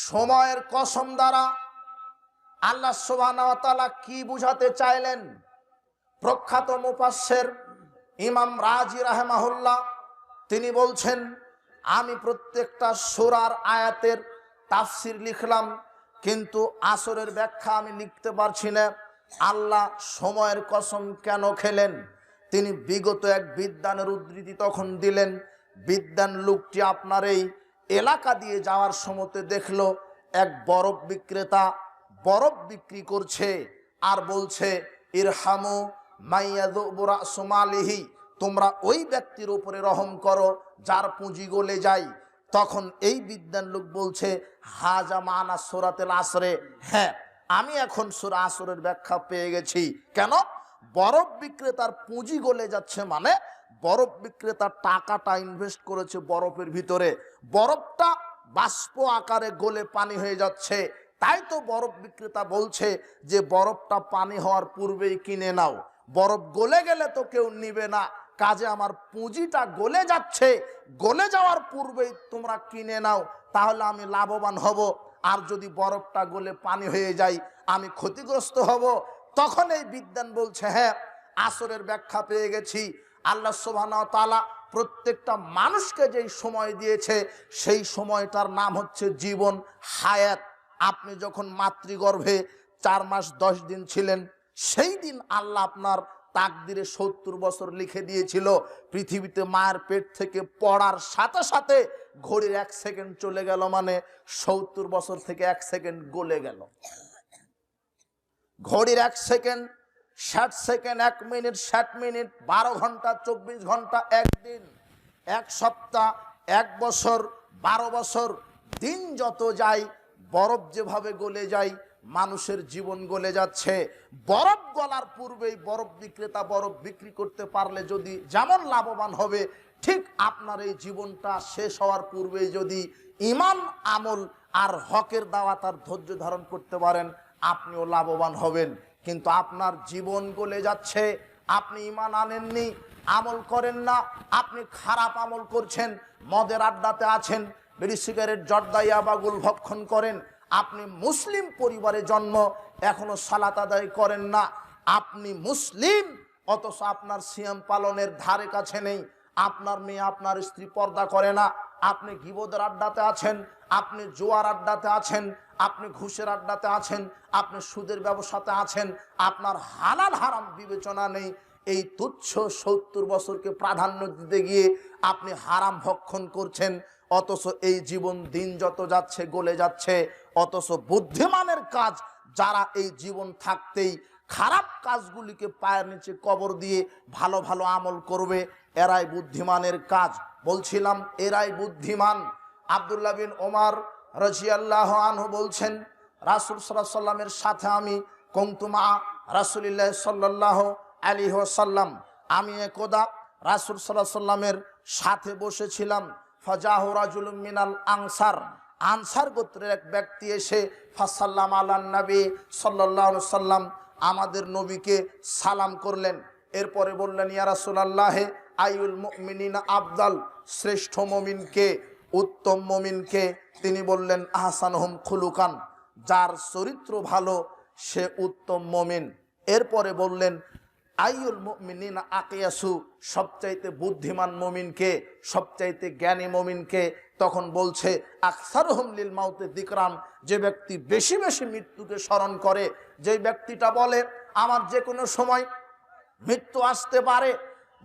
সময়ের কসম দ্বারা আল্লাহ সুবহানাহু ওয়া তাআলা কি বুঝাতে চাইলেন? প্রখ্যাত মুফাসসির ইমাম রাজি রাহিমাহুল্লাহ তিনি বলছেন, আমি প্রত্যেকটা সূরার আয়াতের তাফসির লিখলাম, কিন্তু আসরের ব্যাখ্যা আমি লিখতে পারছি না। আল্লাহ সময়ের কসম কেন খেলেন? তিনি বিগত এক বিদ্বানের উদ্ধৃতি তখন দিলেন। বিদ্বান লোকটি আপনার এই এলাকা দিয়ে যাওয়ার সময়তে দেখলো এক বরফ বিক্রেতা বরফ বিক্রি করছে আর বলছে, ইরহামু মাইয়াযুবু রাসু মালিহি, তোমরা ওই ব্যক্তির উপরে রহম করো যার পুঁজি গলে যায়। তখন এই বিদ্বান লোক বলছে, হাজা মানা সূরাতুল আসরে, হ্যাঁ আমি এখন সূরা আসরের ব্যাখ্যা পেয়ে গেছি। কেন? বরফ বিক্রেতার পুঁজি গলে যাচ্ছে, মানে বরফ বিক্রেতার টাকাটা ইনভেস্ট করেছে বরফের ভিতরে, বরফটা বাষ্প আকারে গলে পানি হয়ে যাচ্ছে। তাই তো বরফ বিক্রেতা বলছে যে বরফটা পানি হওয়ার পূর্বেই কিনে নাও, বরফ গলে গেলে তো কেউ নিবে না, কাজে আমার পুঁজিটা গলে যাচ্ছে, গলে যাওয়ার পূর্বেই তোমরা কিনে নাও, তাহলে আমি লাভবান হব। আর যদি বরফটা গলে পানি হয়ে যায় আমি ক্ষতিগ্রস্ত হব। তখন এই বিদ্বান বলছে, হ্যাঁ আসরের ব্যাখ্যা পেয়ে গেছি। আল্লাহ সুবহানাহু ওয়া তাআলা প্রত্যেকটা মানুষকে যেই সময় দিয়েছে সেই সময়টার নাম হচ্ছে জীবন, হায়াত। আপনি যখন মাতৃগর্ভে 4 মাস 10 দিন ছিলেন, সেই দিন আল্লাহ আপনার তাকদিরে 70 বছর লিখে দিয়েছিল। পৃথিবীতে মায়ের পেট থেকে পড়ার সাথে সাথে ঘড়ির 1 সেকেন্ড চলে গেল, মানে 70 বছর থেকে 1 সেকেন্ড গলে গেল। ঘড়ির 1 সেকেন্ড 60 সেকেন্ড, 1 মিনিট 60 মিনিট, 12 ঘন্টা 24 ঘন্টা, 1 দিন, 1 সপ্তাহ, 1 বছর, 12 বছর। দিন যত যায় বরফ যেভাবে গলে যায় মানুষের জীবন গলে যাচ্ছে। বরফ গলার পূর্বেই বরফ বিক্রেতা বরফ বিক্রি করতে পারলে যদি যেমন লাভবান হবে, ঠিক আপনার এই জীবনটা শেষ হওয়ার পূর্বেই যদি ঈমান আমল আর হকের দাওয়াত আর ধৈর্য ধারণ করতে পারেন আপনিও লাভবান হবেন। কিন্তু আপনার জীবন গলে যাচ্ছে, আপনি ঈমান আনেননি, আমল করেন না, আপনি খারাপ আমল করছেন, মদের আড্ডাতে আছেন, বিড়ি সিগারেট জর্দা ইয়াবা গুল ভক্ষণ করেন, আপনি মুসলিম পরিবারে জন্ম, এখনো সালাত আদায় করেন না, আপনি মুসলিম অথচ আপনার সিয়াম পালনের ধারে কাছে নেই, আপনার মেয়ে আপনার স্ত্রী পর্দা করে না, আপনি গীবতের আড্ডাতে আছেন, আপনি জুয়ার আড্ডাতে আছেন, আপনি ঘুষের আড্ডাতে আছেন, আপনি সুদের ব্যবসাতে আছেন, আপনার হালাল হারাম বিবেচনা নেই। এই তুচ্ছ 70 বছরকে প্রাধান্য দিতে গিয়ে আপনি হারাম ভক্ষণ করছেন, অথচ এই জীবন দিন যত যাচ্ছে গলে যাচ্ছে। অথচ বুদ্ধিমানের কাজ যারা এই জীবন থাকতেই খারাপ কাজগুলিকে পায়ের নিচে কবর দিয়ে ভালো ভালো আমল করবে, এরাই বুদ্ধিমানের কাজ। বলছিলাম এরাই বুদ্ধিমান। আব্দুল্লাহ বিন ওমর রাদিয়াল্লাহু আনহু বলছেন, রাসূল সাল্লাল্লাহু আলাইহি ওয়াসাল্লামের সাথে আমি কুনতুমা রাসূলিল্লাহ সাল্লাল্লাহু আলাইহি ওয়াসাল্লাম, আমি একদা রাসূল সাল্লাল্লাহু আলাইহি ওয়াসাল্লামের সাথে বসেছিলাম। ফাজাহু রাজুলুম মিনাল আনসার, আনসার গোত্রের এক ব্যক্তি এসে ফাসাল্লাম আলান নবী সাল্লাল্লাহু আলাইহি ওয়াসাল্লাম, আমাদের নবীকে সালাম করলেন। এরপরে বললেন, ইয়া রাসূলুল্লাহ আইউল মুমিনিনা আফদাল, শ্রেষ্ঠ মুমিনকে, উত্তম মুমিনকে? তিনি বললেন, আহসানুহুম খুলুকান, যার চরিত্র ভালো সে উত্তম মুমিন। এরপরে বললেন, আইউল মুমিনিনা আকিয়াসু, সবচাইতে বুদ্ধিমান মুমিনকে, সবচাইতে জ্ঞানী মুমিনকে? তখন বলছে, আকসারুহুম লিল মাউতি যিকরান, যে ব্যক্তি বেশি বেশি মৃত্যুকে স্মরণ করে, যে ব্যক্তিটা বলে আমার যে কোনো সময় মৃত্যু আসতে পারে,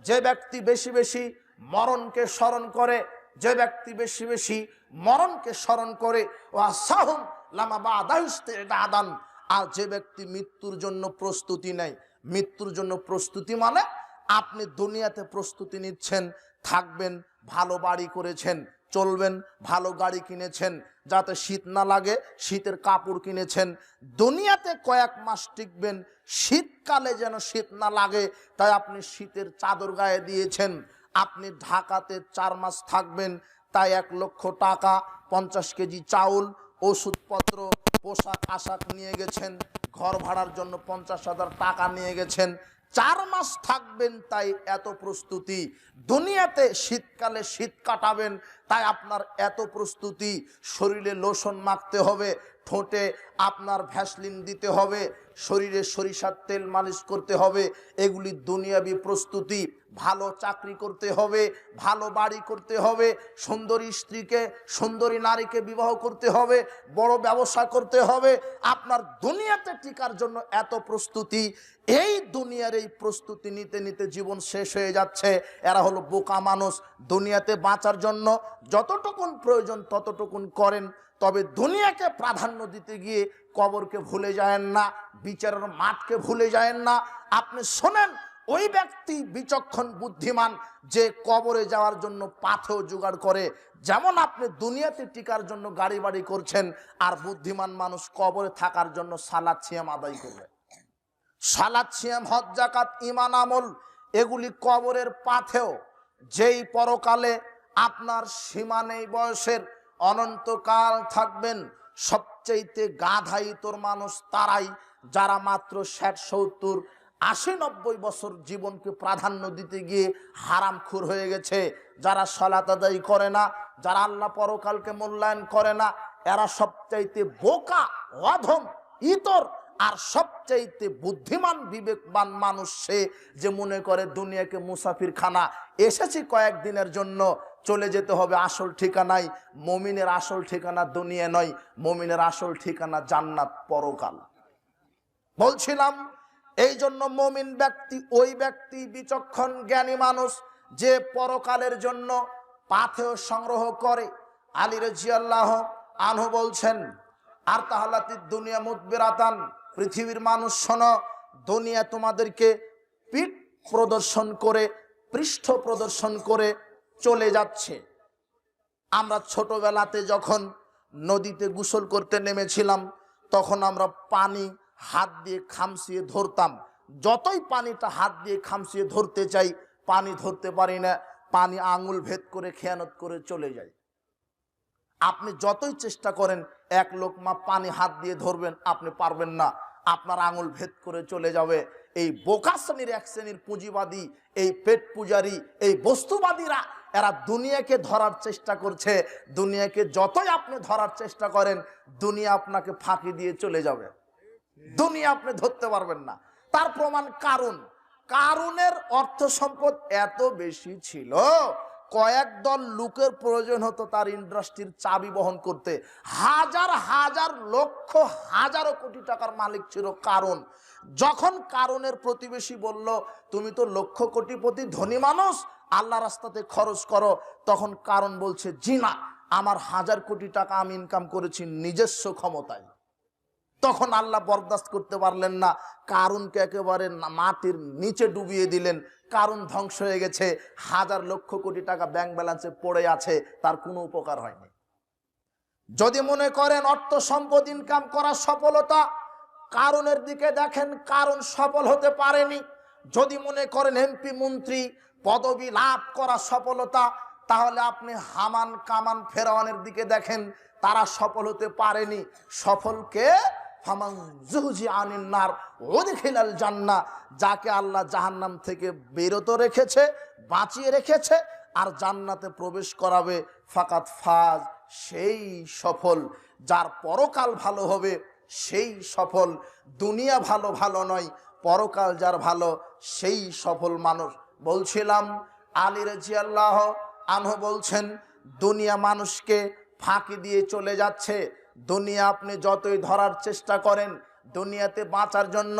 যে ব্যক্তি বেশি বেশি মরণকে স্মরণ করে, যে ব্যক্তি বেশি বেশি মরণকে স্মরণ করে, ওয়াসাহুম লামা বাদাহু ইস্তিদাদান, আর যে ব্যক্তি মৃত্যুর জন্য প্রস্তুতি নেয়। মৃত্যুর জন্য প্রস্তুতি মানে আপনি দুনিয়াতে প্রস্তুতি নিচ্ছেন, থাকবেন, ভালো বাড়ি করেছেন, চলবেন, ভালো গাড়ি কিনেছেন, যাতে শীত না লাগে শীতের কাপড় কিনেছেন, দুনিয়াতে কয়েক মাস টিকবেন, শীতকালে যেন শীত না লাগে তাই আপনি শীতের চাদর গায়ে দিয়েছেন। আপনি ঢাকাতে 4 মাস থাকবেন, তাই 1 লক্ষ টাকা, 50 কেজি চাউল, ওষুধপত্র, পোশাক আশাক নিয়ে গেছেন, ঘর ভাড়ার জন্য 50,000 টাকা নিয়ে গেছেন। 4 মাস থাকবেন তাই এত প্রস্তুতি। দুনিয়াতে শীতকালে শীত কাটাবেন তাই আপনার এত প্রস্তুতি, শরীরে লোশন মাখতে হবে, ঠোঁটে আপনার ভ্যাসলিন দিতে হবে, শরীরে সরিষার তেল মালিশ করতে হবে, এগুলি দুনিয়াবি প্রস্তুতি। ভালো চাকরি করতে হবে, ভালো বাড়ি করতে হবে, সুন্দরী স্ত্রীকে, সুন্দরী নারীকে বিবাহ করতে হবে, বড় ব্যবসা করতে হবে। আপনার দুনিয়াতে টিকার জন্য এত প্রস্তুতি। এই দুনিয়ার এই প্রস্তুতি নিতে নিতে জীবন শেষ হয়ে যাচ্ছে। এরা হলো বোকা মানুষ। দুনিয়াতে বাঁচার জন্য যতটুকুন প্রয়োজন ততটুকুন করেন, তবে দুনিয়াকে প্রাধান্য দিতে গিয়ে কবরকে ভুলে যায়েন না, বিচারের মাঠকে ভুলে যায়েন না। আপনি শোনেন, ওই ব্যক্তি বিচক্ষণ বুদ্ধিমান যে কবরে যাওয়ার জন্য পাথেও জোগাড় করে। যেমন আপনি দুনিয়াতে টিকার জন্য গাড়ি বাড়ি করছেন, আর বুদ্ধিমান মানুষ কবরে থাকার জন্য সালাত সিয়াম আদায় করবে। সালাত সিয়াম হজ যাকাত ঈমান আমল এগুলি কবরের পাথেও। যেই পরকালে আপনার সীমা নেই বয়সের, অনন্তকাল থাকবেন। সবচেয়ে গাধাইতর মানুষ তারাই যারা মাত্র 60, 70, 80, 90 বছর জীবনকে প্রাধান্য দিতে গিয়ে হারামখোর হয়ে গেছে। যারা সালাত আদায় করে না, যারা আল্লাহ পরকালকে মূল্যায়ন করে না, এরা সবচাইতে বোকা, অধম, ইতর। আর সবচাইতে বুদ্ধিমান বিবেকবান মানুষ সে যে মনে করে দুনিয়াকে মুসাফির খানা, এসেছি কয়েকদিনের জন্য, চলে যেতে হবে আসল ঠিকানায়। মুমিনের আসল ঠিকানা দুনিয়া নয়, মুমিনের আসল ঠিকানা জান্নাত, পরকাল। বলছিলাম, এই জন্য মুমিন ব্যক্তি ওই ব্যক্তি বিচক্ষণ জ্ঞানী মানুষ যে পরকালের জন্য পাথেয় সংগ্রহ করে। আলী রাদিয়াল্লাহু আনহু বলছেন, আর তাহালাতি দুনিয়া মুদবিরাতান, পৃথিবীর মানুষ শোনো, দুনিয়া তোমাদেরকে পিঠ প্রদর্শন করে, পৃষ্ঠ প্রদর্শন করে চলে যাচ্ছে। আমরা ছোটবেলাতে যখন নদীতে গোসল করতে নেমেছিলাম, তখন আমরা পানি হাত দিয়ে খামচিয়ে ধরতাম। যতই পানিটা হাত দিয়ে খামচিয়ে ধরতে চাই, পানি ধরতে পারি না, পানি আঙুল ভেদ করে খেয়ানত করে চলে যায়। আপনি যতই চেষ্টা করেন এক লোকমা পানি হাত দিয়ে ধরবেন, আপনি পারবেন না, আপনার আঙুল ভেদ করে চলে যাবে। এই বোকা শ্রেণীর এক শ্রেণীর পুঁজিবাদী, এই পেট পূজারী, এই বস্তুবাদীরা, এরা দুনিয়াকে ধরার চেষ্টা করছে। দুনিয়াকে যতই আপনি ধরার চেষ্টা করেন, দুনিয়া আপনাকে ফাঁকি দিয়ে চলে যাবে, দুনিয়া আপনি ধরতে পারবেন না। তার প্রমাণ কারুন। কারুনের অর্থ সম্পদ এত বেশি ছিল, কয়েক দল লোকের প্রয়োজন হতো তার ইন্ডাস্ট্রির চাবি বহন করতে। হাজার হাজার লক্ষ হাজারো কোটি টাকার মালিক ছিল কারুন। যখন কারুনের প্রতিবেশী বলল, তুমি তো লক্ষ কোটিপতি ধনী মানুষ, আল্লাহ রাস্তাতে খরচ করো, তখন কারুন বলছে, জি না, আমার 1000 কোটি টাকা আমি ইনকাম করেছি নিজস্ব ক্ষমতায়। তখন আল্লাহ বরদাস্ত করতে পারলেন না, কারুনকে একেবারে মাটির নিচে ডুবিয়ে দিলেন। কারুন ধ্বংস হয়ে গেছে, হাজার লক্ষ কোটি টাকা ব্যাংক ব্যালেন্সে পড়ে আছে, তার কোনো উপকার হয়নি। যদি মনে করেন অর্থ সম্পদ ইনকাম করার সফলতা, কারুনের দিকে দেখেন, কারুন সফল হতে পারেনি। যদি মনে করেন এমপি মন্ত্রী পদবি লাভ করা সফলতা, তাহলে আপনি হামান কামান ফেরাউনের দিকে দেখেন, তারা সফল হতে পারেনি। সফলকে ফামান যুহজিয়া আনিন নার ওয়াদখিলাল জান্নাহ, যাকে আল্লাহ জাহান্নাম থেকে বিরত রেখেছে, বাঁচিয়ে রেখেছে, আর জান্নাতে প্রবেশ করাবে, ফাকাত ফাজ, সেই সফল। যার পরকাল ভালো হবে সেই সফল। দুনিয়া ভালো ভালো নয়, পরকাল যার ভালো সেই সফল মানুষ। বলছিলাম, আলী রাদিয়াল্লাহু আনহু বলছেন, দুনিয়া মানুষকে ফাঁকি দিয়ে চলে যাচ্ছে। দুনিয়া আপনি যতই ধরার চেষ্টা করেন, দুনিয়াতে বাঁচার জন্য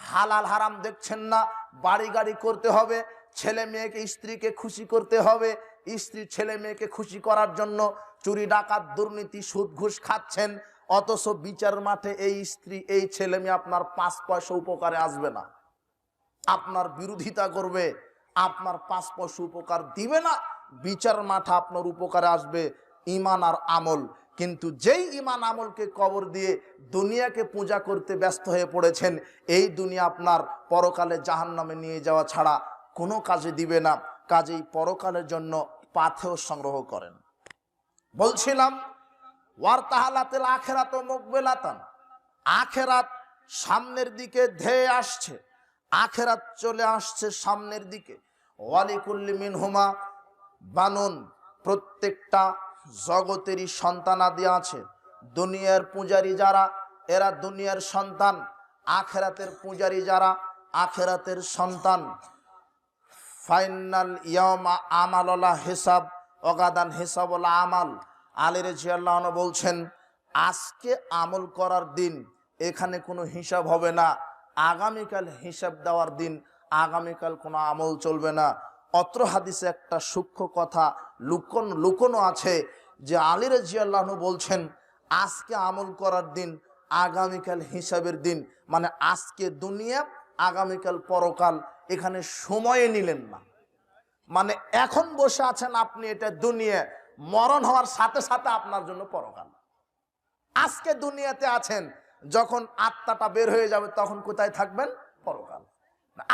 হালাল হারাম দেখছেন না, বাড়ি গাড়ি করতে হবে, ছেলে মেয়েকে স্ত্রীকে খুশি করতে হবে, স্ত্রী ছেলে মেয়েকে খুশি করার জন্য চুরি ডাকাত দুর্নীতি সুদ ঘুষ খাচ্ছেন, অথচ বিচার মাঠে এই স্ত্রী এই ছেলে মেয়ে আপনার 5 পয়সা উপকারে আসবে না, আপনার বিরোধিতা করবে, আপনার 5 পয়সা উপকার দিবে না। বিচার মাঠে আপনার উপকারে আসবে ঈমান আর আমল। কিন্তু যেই ঈমান আমলকে কবর দিয়ে দুনিয়াকে পূজা করতে ব্যস্ত হয়ে পড়েছেন, এই দুনিয়া আপনার পরকালে জাহান্নামে নিয়ে যাওয়া ছাড়া কোনো কাজে দিবে না। কাজেই পরকালের জন্য পাথেয় সংগ্রহ করেন। বলছিলাম, ওয়ারতাহালাতিল আখিরাতু মুকবিলাতান, আখিরাত সামনের দিকে ধেয়ে আসছে, আখিরাত চলে আসছে সামনের দিকে। ওয়ালিকুল্লি মিনহুমা বানুন, প্রত্যেকটা জগতেরই সন্তানাদি আছে। দুনিয়ার পূজারী যারা, এরা দুনিয়ার সন্তান। আখেরাতের পূজারী যারা, আখেরাতের সন্তান। ফাইনাল ইয়ামা আমাললা হিসাব অগাদান হিসাবলা আমাল। আলী রাদিয়াল্লাহু আনহু বলছেন, আজকে আমল করার দিন, এখানে কোনো হিসাব হবে না। আগামীকাল হিসাব দেওয়ার দিন, আগামীকাল কোনো আমল চলবে না। অত্র হাদিসে একটা সূক্ষ্ম কথা লুকোনো আছে, যে আলী রাদিয়াল্লাহু আনহু বলছেন আজকে আমল করার দিন, আগামীকাল হিসাবের দিন। মানে আজকে দুনিয়া, আগামীকাল পরকাল। এখানে সময়ে নিলেন না। মানে এখন বসে আছেন আপনি, এটা দুনিয়া, মরণ হওয়ার সাথে সাথে আপনার জন্য পরকাল। আজকে দুনিয়াতে আছেন, যখন আত্মাটা বের হয়ে যাবে তখন কোথায় থাকবেন? পরকাল।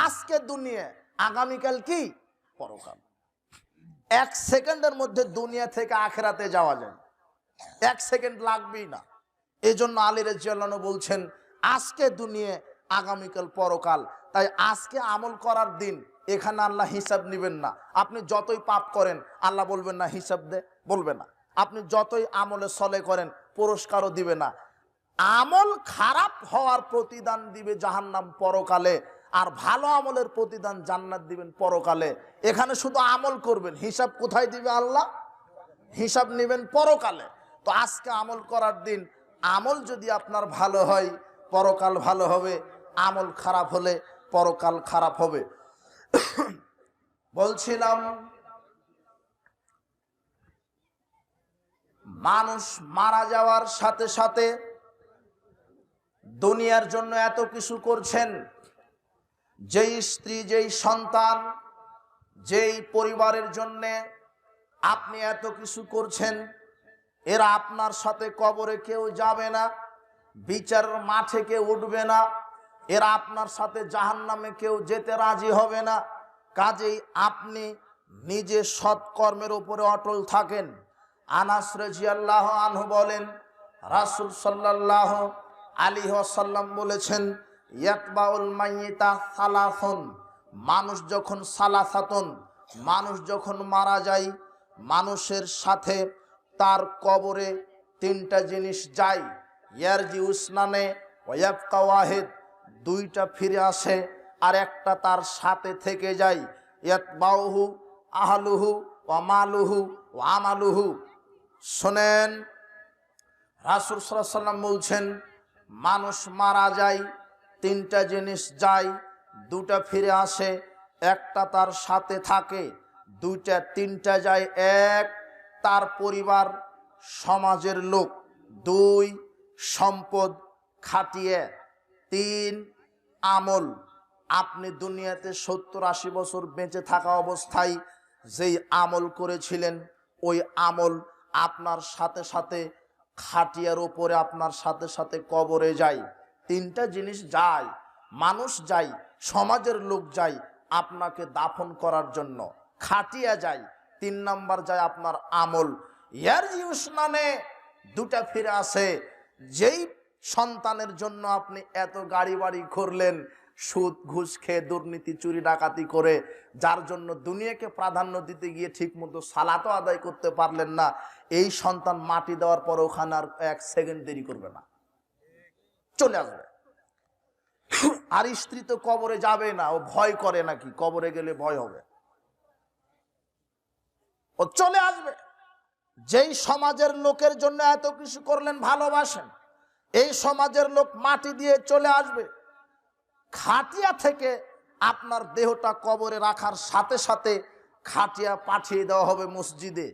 আজকে দুনিয়া, আগামীকাল কি? পরকাল। 1 সেকেন্ডের মধ্যে দুনিয়া থেকে আখেরাতে যাওয়া যায়, 1 সেকেন্ড লাগবেই না। এই জন্য আলী রাদিয়াল্লাহু আনহু বলছেন আজকে দুনিয়া, আগামীকাল পরকাল। তাই আজকে আমল করার দিন, এখানে আল্লাহ হিসাব নেবেন না। আপনি যতই পাপ করেন আল্লাহ বলবেন না হিসাব দে, বলবে না। আপনি যতই আমলে সলে করেন পুরস্কারও দিবে না। আমল খারাপ হওয়ার প্রতিদান দিবে জাহান্নাম পরকালে, আর ভালো আমলের প্রতিদান জান্নাত দিবেন পরকালে। এখানে শুধু আমল করবেন, হিসাব কোথায় দিবে আল্লাহ? হিসাব নেবেন পরকালে। তো আজকে আমল করার দিন, আমল যদি আপনার ভালো হয় পরকাল ভালো হবে, আমল খারাপ হলে পরকাল খারাপ হবে। বলছিলাম মানুষ মারা যাওয়ার সাথে সাথে দুনিয়ার জন্য এত কিছু করছেন। যেই স্ত্রী, যেই সন্তান, যেই পরিবারের জন্য আপনি এত কিছু করছেন, এরা আপনার সাথে কবরে কেউ যাবে না, বিচারের মাঠে কেউ উঠবে না, এরা আপনার সাথে জাহান্নামে কেউ যেতে রাজি হবে না। কাজেই আপনি নিজে সৎকর্মের উপরে অটল থাকেন। আনাস রাদিয়াল্লাহু আনহু বলেন, রাসূল সাল্লাল্লাহু আলাইহি ওয়াসাল্লাম বলেছেন, ইয়াতবাউল মাইয়িতা সালাসুন, মানুষ যখন সালাসাতুন, মানুষ যখন মারা যায়, মানুষের সাথে তার কবরে 3টা জিনিস যায়। ইয়ারজি উসনানে ওয়ায়াবকা ওয়াহিদ, 2টা ফিরে আসে আর একটা তার সাথে থেকে যায়। ইয়াতবাউহু আহলুহু ওয়া মালুহু ওয়া আমালুহু। শোনেন, রাসূল সাল্লাল্লাহু আলাইহি ওয়াসাল্লাম বলছেন, মানুষ মারা যায়, 3টা জিনিস যায়, 2টা ফিরে আসে, একটা তার সাথে থাকে। 3টা যায়, 1 তার পরিবার সমাজের লোক, 2 সম্পদ খাটিয়ে, 3 আমল। আপনি দুনিয়াতে 70-80 বছর বেঁচে থাকা অবস্থায় যেই আমল করেছিলেন, ওই আমল আপনার সাথে সাথে খাটিয়ার উপরে, আপনার সাথে সাথে কবরে যায়। 3টা জিনিস যায়, মানুষ যায়, সমাজের লোক যায় আপনাকে দাফন করার জন্য, খাটিয়া যায়। 3 নাম্বার যায় আপনার আমল। ইয়ারজি উসনানে, 2টা ফিরে আসে। যেই সন্তানের জন্য আপনি এত গাড়ি বাড়ি করলেন, সুদ ঘুষ খেয়ে দুর্নীতি চুরি ডাকাতি করে, যার জন্য দুনিয়াকে প্রাধান্য দিতে গিয়ে ঠিক মতো সালাতও আদায় করতে পারলেন না, এই সন্তান মাটি দেওয়ার পর ওখানে আর 1 সেকেন্ড দেরি করবে না, চলে আসবে। আর স্ত্রী তো কবরে যাবে না, ও ভয় করে নাকি কবরে গেলে ভয় হবে, ও চলে আসবে। যেই সমাজের লোকের জন্য এত কিছু করলেন, ভালোবাসেন, এই সমাজের লোক মাটি দিয়ে চলে আসবে। খাটিয়া থেকে আপনার দেহটা কবরে রাখার সাথে সাথে খাটিয়া পাঠিয়ে দেওয়া হবে মসজিদে,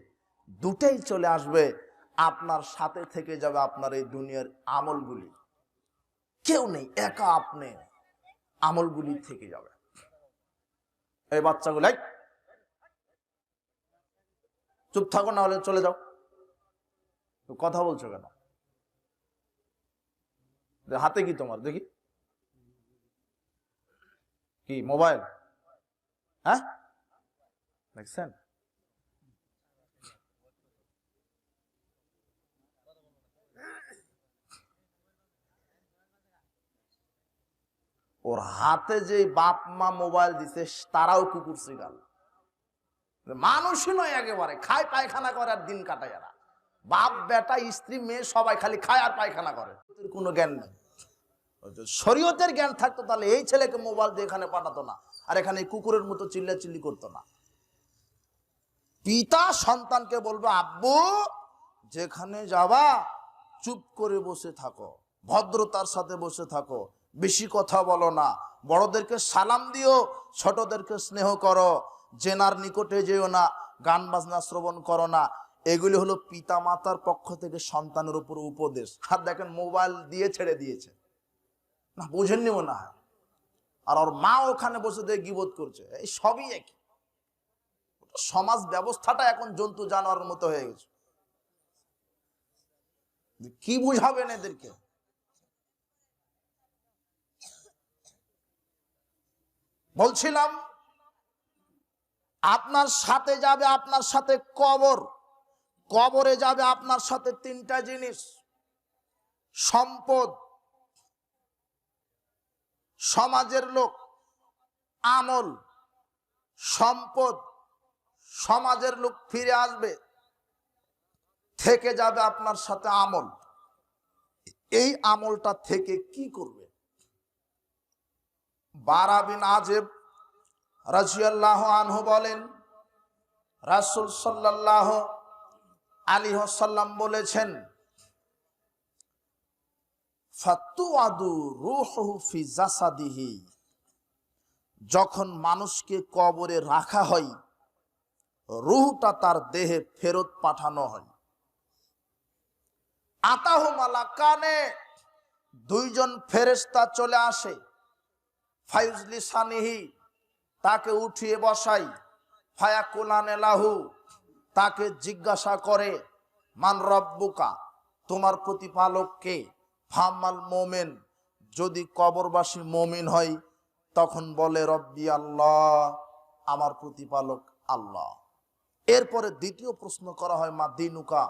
2টাই চলে আসবে। আপনার সাথে থেকে যাবে আপনার এই দুনিয়ার আমলগুলি। কেউ নেই, একা আপনি, আমলগুলি থেকে যাবে। এই বাচ্চাগুলো চুপ থাকো, না হলে চলে যাও। কথা বলছো কেন? হাতে কি তোমার? দেখি কি মোবাইল? হ্যাঁ, দেখছেন? ওর হাতে যে বাপ মা মোবাইল দিছে, তারাও কুকুর শিকাল, মানুষই নয় একেবারে, খায় পায়খানা করে আর দিন কাটায় এরা। বাপ বেটা স্ত্রী মেয়ে সবাই খালি খায় আর পায়খানা করে, কোনো জ্ঞান নেই। শরীয়তের জ্ঞান থাকতো তাহলে এই ছেলেকে মোবাইল দিয়ে এখানে পাঠাতো না, আর এখানে কুকুরের মতো চিল্লাচিল্লি করতো না। পিতা সন্তানকে বলবে, আব্বু যেখানে যাবা চুপ করে বসে থাকো, ভদ্রতার সাথে বসে থাকো, বেশি কথা বলো না, বড়দেরকে সালাম দিও, ছোটদেরকে স্নেহ করো, জেনার নিকটে যেও না, গান বাজনা শ্রবণ করো না। এগুলি হলো পিতা মাতার পক্ষ থেকে সন্তানের উপর উপদেশ। আর দেখেন মোবাইল দিয়ে ছেড়ে দিয়েছে, না বুঝেননি মনে হয়, আর ওর মা ওখানে বসে দিয়ে গীবত করছে। এই সবই একই, সমাজ ব্যবস্থাটা এখন জন্তু জানোয়ারের মতো হয়ে গেছে। কি বুঝাবেন এদেরকে? বলছিলাম আপনার সাথে যাবে, আপনার সাথে কবর, কবরে যাবে আপনার সাথে তিনটা জিনিস: সম্পদ, সমাজের লোক, আমল। সম্পদ, সমাজের লোক ফিরে আসবে, থেকে যাবে আপনার সাথে আমল। এই আমলটা থেকে কি করবে? বারা বিন আজেব রাদিয়াল্লাহু আনহু বলেন, রাসূল সাল্লাল্লাহু আলাইহি ওয়াসাল্লাম বলেছেন, ফাতুআদু রূহুহু ফি জাসাদিহি, যখন মানুষকে কবরে রাখা হয় রূহটা তার দেহে ফেরত পাঠানো হয়। আতাহু মালাকানে, দুইজন ফেরেশতা চলে আসে, ফায়ুজলিসানিহি, তাকে উঠিয়ে বসাই, ফায়াকুলানে লাহু, তাকে জিজ্ঞাসা করে, মান রব্বুকা, তোমার প্রতিপালক কে? ফামাল মোমেন, যদি কবরবাসী মোমিন হয় তখন বলে রব্বি আল্লাহ, আমার প্রতিপালক আল্লাহ। এরপরে দ্বিতীয় প্রশ্ন করা হয়, মা দিনুকা,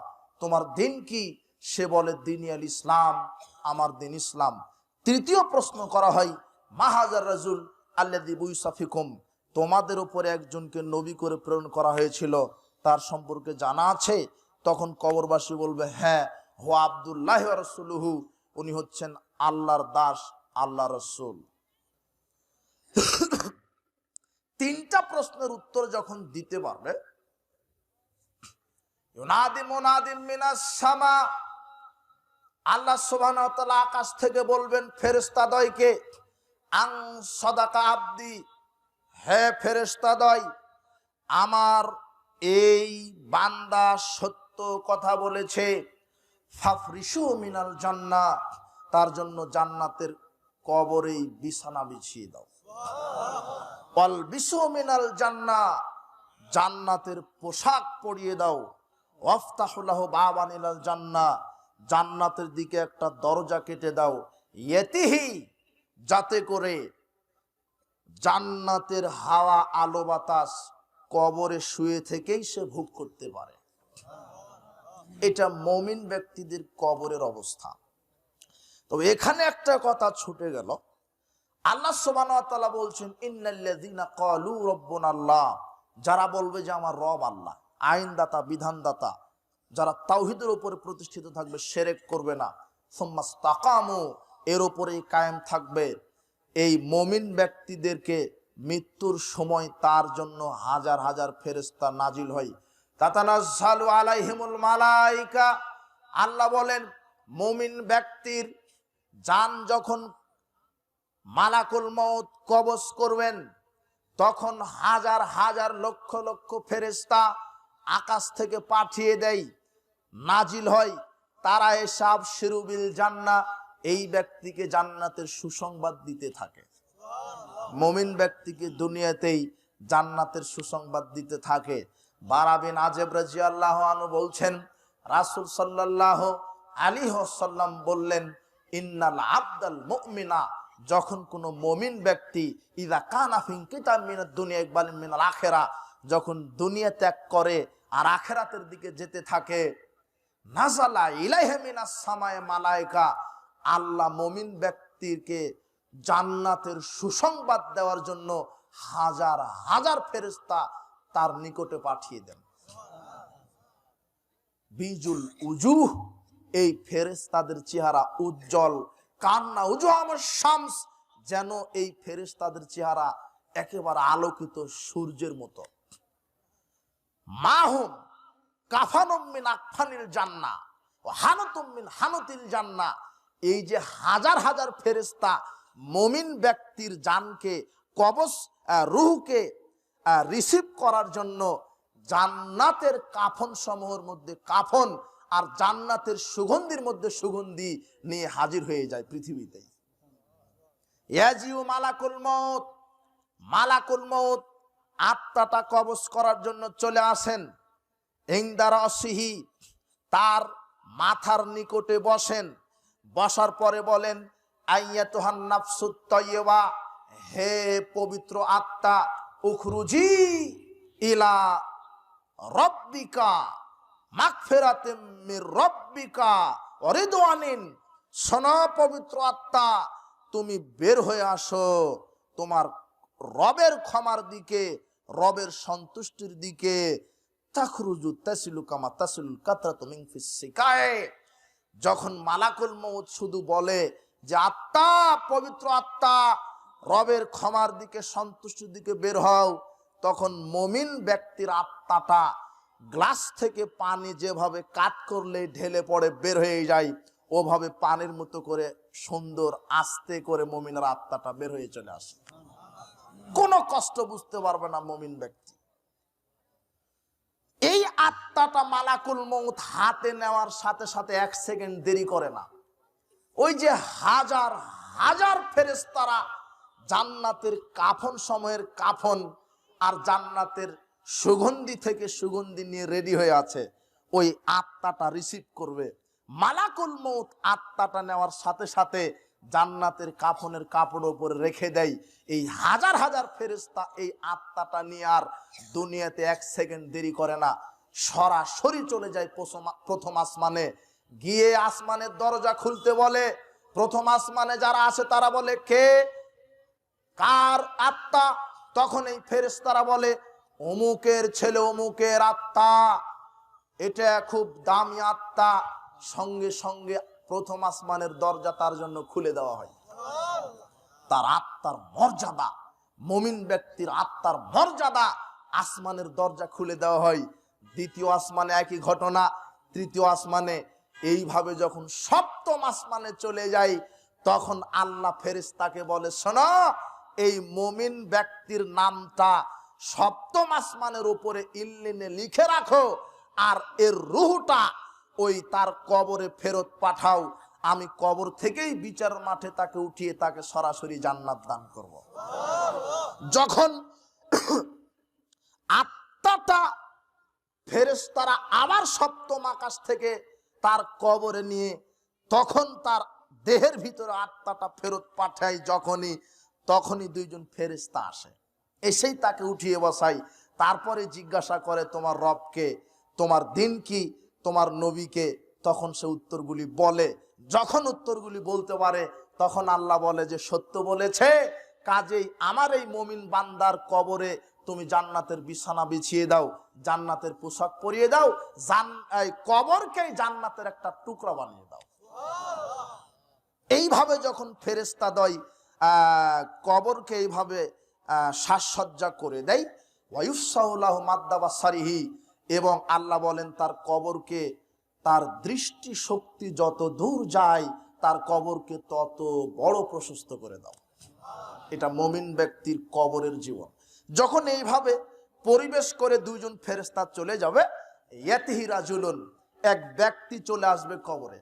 তোমার দিন কি? সে বলে দিন আল ইসলাম, আমার দিন ইসলাম। তৃতীয় প্রশ্ন করা হয়, মাহাজার রাজুল আল্লাযী বুইসা ফিকুম, তোমাদের উপরে একজনকে নবী করে প্রেরণ করা হয়েছিল, তার সম্পর্কে জানা আছে? তখন কবরবাসী বলবে, হ্যাঁ, হুয়া আব্দুল্লাহ ওয়া রাসূলুহু, উনি হচ্ছেন আল্লাহর দাস, আল্লাহ রাসূল। তিনটা প্রশ্নের উত্তর যখন দিতে পারবে, ইউনাদি মুনাদিম মিনাস সামা, আল্লাহ সুবহানাহু ওয়া তাআলা আকাশ থেকে বলবেন ফেরেশতাদ্বয়কে, আং সাদাকা আব্দি, হে ফেরেশতাদ্বয়, আমার এই বান্দা সত্য কথা বলেছে, ফাফরিশু মিনাল জান্নাহ, তার জন্য জান্নাতের কবরেই বিছানা বিছিয়ে দাও। ওয়াল বিসু মিনাল জান্নাহ, জান্নাতের পোশাক পরিয়ে দাও। ওয়াফতাহু লাহু বাবান ইলাল জান্নাহ, জান্নাতের দিকে একটা দরজা কেটে দাও। ইয়াতিহি, যাতে করে জান্নাতের হাওয়া আলো বাতাস কবরে শুয়ে থেকেই সে ভোগ করতে পারে। এটা মুমিন ব্যক্তিদের কবরের অবস্থা। তবে এখানে একটা কথা ছুটে গেল, আল্লাহ সুবহানাহু ওয়া তাআলা বলছেন, ইন্নাল্লাযীনা ক্বালু রাব্বুনাল্লাহ, যারা বলবে যে আমার রব আল্লাহ, আইনদাতা, বিধানদাতা, যারা তাওহীদের উপরে প্রতিষ্ঠিত থাকবে, শিরক করবে না, সুম্মাস্তাকামু, এর উপরেই কায়েম থাকবে, এই মুমিন ব্যক্তিদেরকে মৃত্যুর সময় তার জন্য হাজার হাজার ফেরেশতা নাজিল হয়। তাতানাজ্জালু আলাইহিমুল মালাইকা, আল্লাহ বলেন মুমিন ব্যক্তির জান যখন মালাকুল মউত কবজ করবেন, তখন হাজার হাজার লক্ষ লক্ষ ফেরেশতা আকাশ থেকে পাঠিয়ে দেয়, নাজিল হয়, তারা এসব শিরুবিল জান্নাহ, এই ব্যক্তিকে জান্নাতের সুসংবাদ দিতে থাকে। মুমিন ব্যক্তিকে দুনিয়াতেই জান্নাতের সুসংবাদ দিতে থাকে। বারা বিন আজেব রাদিয়াল্লাহু আনহু বলছেন, রাসূল সাল্লাল্লাহু আলাইহি ওয়াসাল্লাম বললেন, ইন্নাল আবদাল মুমিনা, যখন কোনো মুমিন ব্যক্তি ইযা কানা ফি কিতাম মিনাদ দুনিয়া ইকবালিন মিনাল আখিরা, যখন দুনিয়া ত্যাগ করে আর আখিরাতের দিকে যেতে থাকে, নাযালা ইলাইহি মিনাস সামায়ে মালায়েকা, আল্লাহ মুমিন ব্যক্তিকে জান্নাতের সুসংবাদ দেওয়ার জন্য হাজার হাজার ফেরেশতা তার নিকটে পাঠিয়ে দেন। বিজুল উজুহ, এই ফেরেশতাদের চেহারা উজ্জ্বল, কান্না উজুহামুশ শামস, যেন এই ফেরেশতাদের চেহারা একেবারে আলোকিত সূর্যের মতো। মাহুম কাফানুম মিন আকফানিল জান্নাহ ওয়া হানুতুম মিন হানুতিল জান্নাহ, এই যে হাজার হাজার ফেরেশতা মুমিন ব্যক্তির জানকে কবজ রূহকে রিসিভ করার জন্য জান্নাতের কাফন সমূহের মধ্যে কাফন আর জান্নাতের সুগন্ধির মধ্যে সুগন্ধি নিয়ে হাজির হয়ে যায় পৃথিবীতে। ইয়াজিউ মালাকুল মউত, মালাকুল মউত আত্মাটা কবজ করার জন্য চলে আসেন। ইনদার আসিহি, তার মাথার নিকটে বসেন। বসার পরে বলেন আইয়াতুহান নাফসুত তাইয়্যিবা, হে পবিত্র আত্মা, উখরুজি ইলা রব্বিকা মাগফিরাতিম মির রব্বিকা ওয়া রিদওয়ানিন, শোনো পবিত্র আত্মা, তুমি বের হয়ে আসো তোমার রবের ক্ষমার দিকে, রবের সন্তুষ্টির দিকে। তাখরুজু তাসিলু কামা তাসিলুল কাতরাতু মিন ফিস সিকায়ে, যখন মালাকুল মউত শুধু বলে যে আত্মা, পবিত্র আত্মা, রবের ক্ষমার দিকে, সন্তুষ্টির দিকে বের হও, তখন মুমিন ব্যক্তির আত্মাটা গ্লাস থেকে পানি যেভাবে কাট করলে ঢেলে পড়ে বের হয়ে যায়, ওভাবে পানির মতো করে সুন্দর আস্তে করে মুমিনের আত্মাটা বের হয়ে চলে আসে। কোনো কষ্ট বুঝতে পারবে না মুমিন ব্যক্তি। এই আত্মাটা মালাকুল মউত হাতে নেওয়ার সাথে সাথে এক সেকেন্ড দেরি করে না। ওই যে হাজার হাজার ফেরেশতারা জান্নাতের কাফন সময়ের কাফন আর জান্নাতের সুগন্ধি থেকে সুগন্ধি নিয়ে রেডি হয়ে আছে, ওই আত্মাটা রিসিভ করবে। মালাকুল মউত আত্মাটা নেওয়ার সাথে সাথে জান্নাতের কাফনের কাপড় উপরে রেখে দেয়। এই হাজার হাজার ফেরেশতা এই আত্মাটা নিয়ে আর দুনিয়াতে এক সেকেন্ড দেরি করে না, সরাসরি চলে যায় প্রথম আসমানে। গিয়ে আসমানের দরজা খুলতে বলে। প্রথম আসমানে যারা আছে তারা বলে কে, কার আত্মা? তখন এই ফেরেশতারা বলে অমুকের ছেলে অমুকের আত্মা, এটা খুব দামি আত্মা। সঙ্গে সঙ্গে প্রথম আসমানের দরজা তার জন্য খুলে দেওয়া হয়। তার আত্মার মর্যাদা, মুমিন ব্যক্তির আত্মার মর্যাদা, আসমানের দরজা খুলে দেওয়া হয়। দ্বিতীয় আসমানে একই ঘটনা, তৃতীয় আসমানে। এইভাবে যখন সপ্তম আসমানে চলে যায়, তখন আল্লাহ ফেরেশতাকে বলে শোনো, এই মুমিন ব্যক্তির নামটা সপ্তম আসমানের উপরে ইল্লিনে লিখে রাখো, আর এর রূহটা ওই তার কবরে ফেরত পাঠাও। আমি কবর থেকেই বিচার মাঠে তাকে উঠিয়ে তাকে সরাসরি জান্নাত দান করব। যখন আত্মাটা ফেরেশতারা আবার সপ্তম আকাশ থেকে তার কবরে নিয়ে, তখন তার দেহের ভিতরে আত্মাটা ফেরত পাঠায় তখনই দুইজন ফেরেশতা আসে, এসেই তাকে উঠিয়ে বসাই। তারপরে জিজ্ঞাসা করে তোমার রবকে, তোমার দিন কি, তোমার নবীকে। তখন সে উত্তরগুলি বলে। যখন উত্তরগুলি বলতে পারে, তখন আল্লাহ বলে যে সত্য বলেছে, কাজেই আমার এই মুমিন বান্দার কবরে তুমি জান্নাতের বিছানা বিছিয়ে দাও, জান্নাতের পোশাক পরিয়ে দাও, কবরকে জান্নাতের একটা টুকরা বানিয়ে দাও। এইভাবে যখন ফেরেশতা দয় কবরকে এইভাবে সাজসজ্জা করে দেয়, ওয়ায়ুসাউলাহু মাদ্দা বাসারিহি, এবং আল্লাহ বলেন তার কবরকে, তার দৃষ্টি শক্তি যত দূর যায় তার কবরকে তত বড় প্রশস্ত করে দাও। এটা মুমিন ব্যক্তির কবরের জীবন। যখন এইভাবে পরিবেশ করে দুইজন ফেরেশতা চলে যাবে, ইয়াতিহি রাজুলুন, এক ব্যক্তি চলে আসবে কবরে।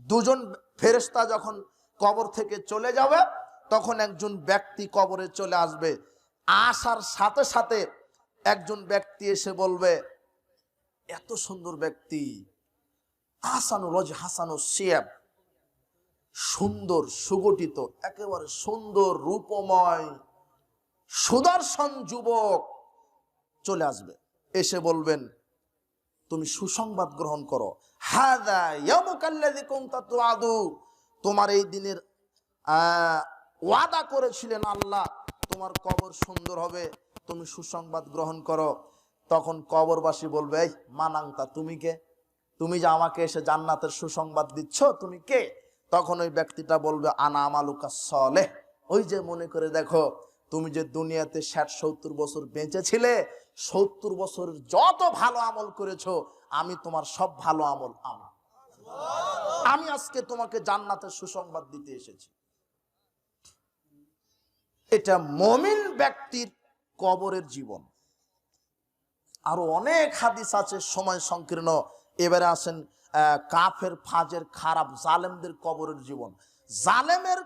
দুজন ফেরেশতা যখন কবর থেকে চলে যাবে, তখন একজন ব্যক্তি কবরে চলে আসবে। আসার সাথে সাথে একজন ব্যক্তি এসে বলবে, এত সুন্দর ব্যক্তি, হাসানুল ওয়াজহ হাসানুস সিয়াব, সুন্দর সুগঠিত, একেবারে সুন্দর রূপময় সুদর্শন যুবক চলে আসবে। এসে বলবেন তুমি সুসংবাদ গ্রহণ করো, হাযা ইয়াউমুকাল্লাযী কুনতা তুআদু, তোমার এই দিনের ওয়াদা করেছিলেন আল্লাহ, তোমার কবর সুন্দর হবে, তুমি সুসংবাদ গ্রহণ করো। তখন কবরবাসী বলবে, এই মানাংতা, তুমি কে? তুমি যে আমাকে এসে জান্নাতের সুসংবাদ দিচ্ছ, তুমি কে? তখন ওই ব্যক্তিটা বলবে আনা আমালুকা সলেহ। ওই যে মনে করে দেখো, তুমি যে দুনিয়াতে 60-70 বছর বেঁচেছিলে, 70 বছরের যত ভালো আমল করেছো, আমি তোমার সব ভালো আমল আমি আজকে তোমাকে জান্নাতের সুসংবাদ দিতে এসেছি। এটা মুমিন ব্যক্তির কবরের জীবন। আরো অনেক হাদিস আছে, সময় সংকীর্ণ। এবারে আসেন কাফের, ফাজের, খারাপ, জালেমদের কবরের জীবন। জালেমের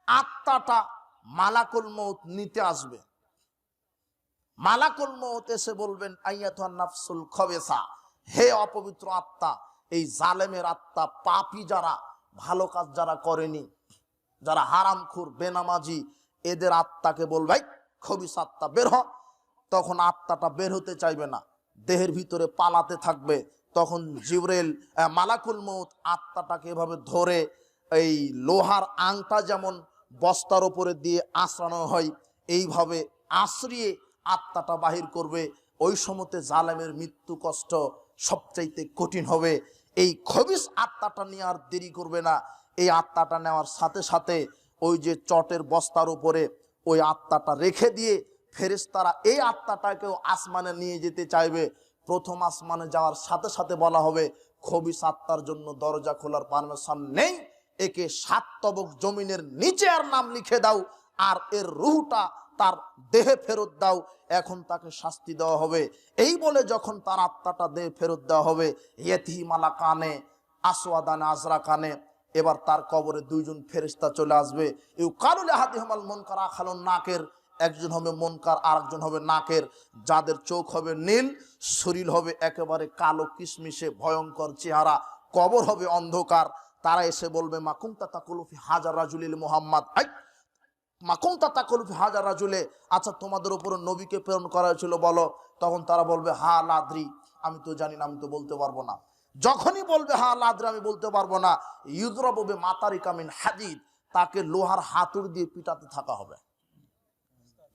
আত্মাটা মালাকুল মউত নিতে আসবে। মালাকুল মউত এসে বলবেন আইয়াতুন নাফসুল খবিসা, হে অপবিত্র আত্মা। এই জালেমের আত্মা, পাপী যারা, ভালো কাজ যারা করেনি, যারা হারামখোর, বেনামাজি, এদের আত্মাকে বলবে খবিস আত্মা বের হ। তখন আত্মাটা বের হতে চাইবে না, দেহের ভিতরে পালাতে থাকবে। তখন জিবরাইল, মালাকুল মউত আত্মাটাকে এভাবে ধরে, এই লোহার আংটা যেমন বস্তার উপরে দিয়ে আঁচড়ানো হয়, এইভাবে আশ্রিয়ে আত্মাটা বাহির করবে। ওই সময়তে জালেমের মৃত্যু কষ্ট সবচাইতে কঠিন হবে। এই খবিস আত্মাটা নিয়ে আর দেরি করবে না। এই আত্মাটা নেওয়ার সাথে সাথে ওই যে চটের বস্তার উপরে ওই আত্মাটা রেখে দিয়ে ফেরেশতারা এই আত্মাটাকেও আসমানে নিয়ে যেতে চাইবে। প্রথম আসমানে যাওয়ার সাথে সাথে বলা হবে, খবিস আত্মার জন্য দরজা খোলার পারমিশন নেই, একে 7 তবক জমিনের নিচে আর নাম লিখে দাও, আর এর রূহটা তার দেহে ফেরত দাও। এখন তাকে শাস্তি দেওয়া হবে। এই বলে যখন তার আত্মাটা দেহে ফেরত দেওয়া হবে, ইয়েতিমালা কানে আসওয়াদানে আজরা কানে, এবার তার কবরে 2 জন ফেরেশতা চলে আসবে। ইউকালুল আহাদিহুমাল মুনকার আখালুন নাকের, একজন হবে মুনকার, আরেকজন হবে নাকের। যাদের চোখ হবে নীল, শরীর হবে একেবারে কালো কিশমিশে ভয়ঙ্কর চেহারা, কবর হবে অন্ধকার। তারা এসে বলবে মা কুনতা তাকুলু ফি হাজার রাজুলিল মুহাম্মদ, মা কুনতা তাকুলু ফি হাজার রাজুলে, আচ্ছা তোমাদের উপর নবীকে প্রেরণ করা হয়েছিল বলো। তখন তারা বলবে হা লাদ্রি, আমি তো জানি না, আমি তো বলতে পারবো না। যখনই বলবে হা লাদ্রি, আমি বলতে পারবো না, ইউযরাবু বিমাতারিকা মিন হাদিদ, তাকে লোহার হাতুড়ি দিয়ে পিটাতে থাকা হবে।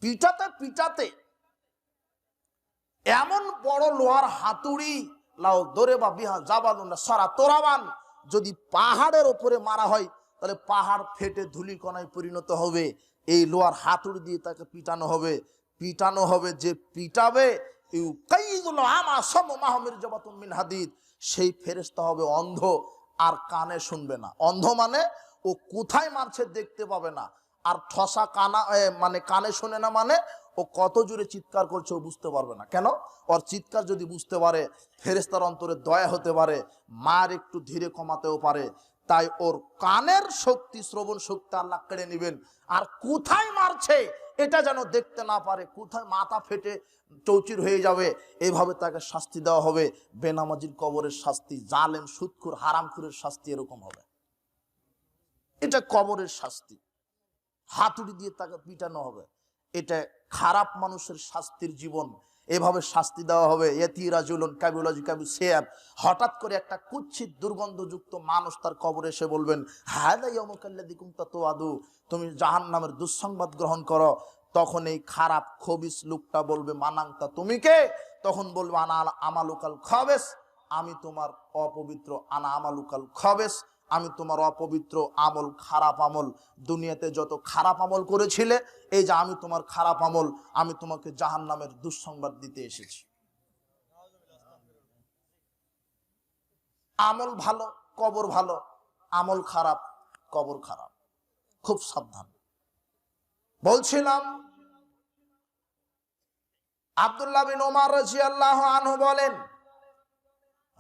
পিটাতে পিটাতে এমন বড় লোহার হাতুড়ি, লাউ দরে বা বিহা জাবালুন সারা তোরাবান, যদি পাহাড়ের উপরে মারা হয় তাহলে পাহাড় ফেটে ধুলিকণায় পরিণত হবে। এই লোহার হাতুড়ি দিয়ে তাকে পিটানো হবে। পিটানো হবে, যে পিটাবে ইউকাইদুল আমা সামমাহমির জাবাতুম মিন হাদিদ, সেই ফেরেশতা হবে অন্ধ, আর কানে শুনবে না। অন্ধ মানে ও কোথায় মারছে দেখতে পাবে না, আর ঠসা কানা মানে কানে শোনে না, মানে ও কত জোরে চিৎকার করছে ও বুঝতে পারবে না। কেন? ওর চিৎকার যদি বুঝতে পারে, ফেরেশতার অন্তরে দয়া হতে পারে, মার একটু ধীরে কমাতেও পারে। তাই ওর কানের শক্তি, শ্রবণ শক্তি আল্লাহ কেড়ে নেবেন। আর কোথায় মারছে এটা যেন দেখতে না পারে, কোথায় মাথা ফেটে চৌচির হয়ে যাবে, এইভাবে তাকে শাস্তি দেওয়া হবে। বেনামাজির কবরের শাস্তি, জালেম, সুদখোর, হারামখোরের শাস্তি এরকম হবে। এটা কবরের শাস্তি, হাতুড়ি দিয়ে তাকে পিটানো হবে। এটা খারাপ মানুষের শাস্তির জীবন, এভাবে শাস্তি দেওয়া হবে। হঠাৎ করে একটা কুৎসিত দুর্গন্ধযুক্ত মানুষ তার কবরে এসে বলবেন তুমি জাহান্নামের দুঃসংবাদ গ্রহণ করো। তখন এই খারাপ খবিস লোকটা বলবে মানাংতা, তুমি কে? তখন বলবে আনা আমালুকাল খবেস, আমি তোমার অপবিত্র, আনা আমালুকাল খবেস, আমি তোমার অপবিত্র আমল, খারাপ আমল, দুনিয়াতে যত খারাপ আমল করেছিলে, এই যে আমি তোমার খারাপ আমল, আমি তোমাকে জাহান্নামের দুঃসংবাদ দিতে এসেছি। আমল ভালো, কবর ভালো, আমল খারাপ, কবর খারাপ। খুব সাবধান। বলছিলাম আব্দুল্লাহ বিন ওমর রাদিয়াল্লাহু আনহু বলেন,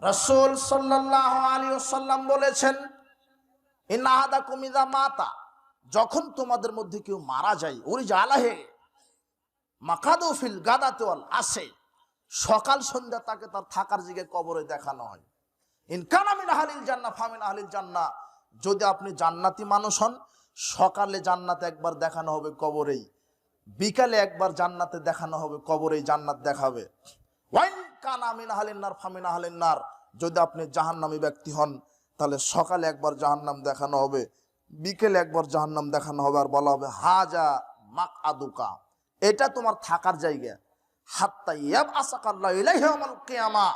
রাসূল সাল্লাল্লাহু আলাইহি ওয়াসাল্লাম বলেছেন, ইন্না আহাদাকুম ইযা মাতা, যখন তোমাদের মধ্যে কেউ মারা যায়, উরিজা আলাইহি মাকাদু ফিল গাদাতি ওয়াল আসি, সকাল সন্ধ্যা তাকে তার থাকার জায়গায় কবরে দেখানো হয়। ইন কানা মিন আহলিল জান্নাহ ফামিন আহলিল জান্নাহ, যদি আপনি জান্নাতি মানুষ হন, সকালে জান্নাতে একবার দেখানো হবে কবরেই, বিকালে একবার জান্নাতে দেখানো হবে কবরেই, জান্নাত দেখাবে। ওয়াইন কানা মিন আহলিন নার ফামিন আহলিন নার, যদি আপনি জাহান্নামী ব্যক্তি হন, তাহলে সকালে একবার জাহান্নাম দেখানো হবে, বিকেলে একবার জাহান্নাম দেখানো হবে, আর বলা হবে হাজা মাকআদুকা, এটা তোমার থাকার জায়গা। হাত্তা ইয়াবআসাকাল্লাহু ইলাইহি ইয়াউমাল কিয়ামা,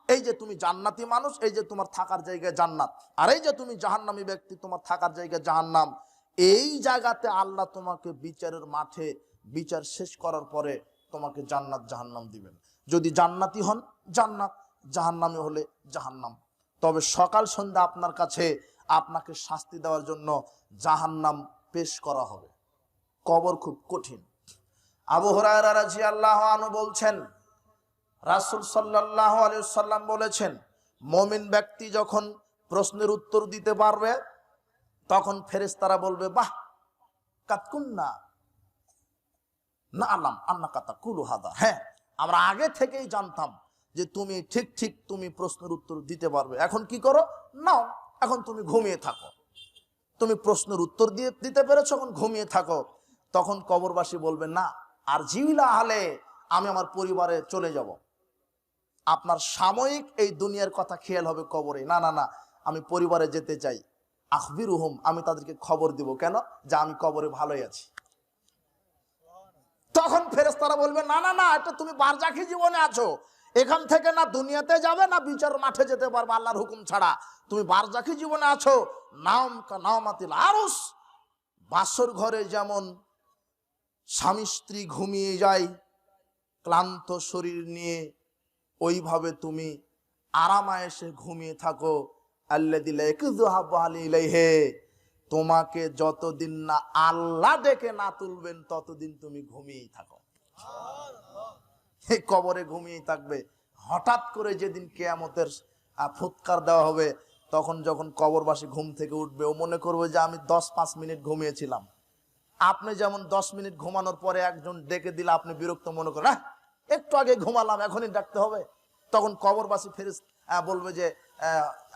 এই যে তুমি জান্নাতি মানুষ, এই যে তোমার থাকার জায়গায় জান্নাত, আর এই যে তুমি জাহান্নামী ব্যক্তি, তোমার থাকার জায়গায় জাহান্নাম। এই জায়গাতে আল্লাহ তোমাকে বিচারের মাঠে বিচার শেষ করার পরে তোমাকে জান্নাত জাহান্নাম দিবেন। যদি জান্নাতি হন জান্নাত, জাহান্নামী হলে জাহান্নাম। তবে সকাল সন্ধ্যা আপনার কাছে আপনাকে শাস্তি দেওয়ার জন্য জাহান্নাম পেশ করা হবে। কবর খুব কঠিন। আবু হুরায়রা রাদিয়াল্লাহু আনহু বলছেন, রাসূল সাল্লাল্লাহু আলাইহি ওয়াসাল্লাম বলেছেন, মুমিন ব্যক্তি যখন প্রশ্নের উত্তর দিতে পারবে তখন ফেরেশতারা বলবে, বাহ কাতকুন্না না আলাম আন্নাকা তাকুলু হাদা। হ্যাঁ, আমরা আগে থেকেই জানতাম যে তুমি ঠিক তুমি প্রশ্নের উত্তর দিতে পারবে। এখন কি করো? নাও, এখন তুমি ঘুমিয়ে থাকো। তুমি প্রশ্নের উত্তর দিতে পেরেছো, এখন ঘুমিয়ে থাকো। তখন কবরবাসী বলবে, না আর জিউলা আহলে, আমি আমার পরিবারে চলে যাব। আপনার সাময়িক এই দুনিয়ার কথা খেয়াল হবে কবরে, না না না আমি পরিবারে যেতে চাই। আখবিরুহুম, আমি তাদেরকে খবর দিব। কেন? যে আমি কবরে ভালোই আছি। তখন ফেরেশতারা বলবে, না না না, এটা তুমি বারজাখি জীবনে আছো, এখান থেকে না দুনিয়াতে যাবে না বিচার মাঠে যেতে পারবে আল্লাহর হুকুম ছাড়া। তুমি বারজাখি জীবনে আছো। নাম কা নামাতিল আরুস, বাসর ঘরে যেমন স্বামী স্ত্রী ঘুমিয়ে যায় ক্লান্ত শরীর নিয়ে, ওইভাবে তুমি আরামায়েশে ঘুমিয়ে থাকো। আল্লাযী লা ইয়াকযুহু আলাইহি, তোমাকে যতদিন না আল্লাহ ডেকে না তুলবেন ততদিন তুমি ঘুমিয়েই থাকো। এই কবরে ঘুমিয়েই থাকবে। হঠাৎ করে যেদিন কিয়ামতের ফুৎকার দেওয়া হবে, তখন যখন কবরবাসী ঘুম থেকে উঠবে, ও মনে করবে যে আমি 10-5 মিনিট ঘুমিয়েছিলাম। আপনি যেমন 10 মিনিট ঘুমানোর পরে একজন ডেকে দিলে আপনি বিরক্ত মনে করেন, হ্যাঁ একটু আগে ঘুমালাম, এখনই ডাকতে হবে। তখন কবরবাসী বলবে যে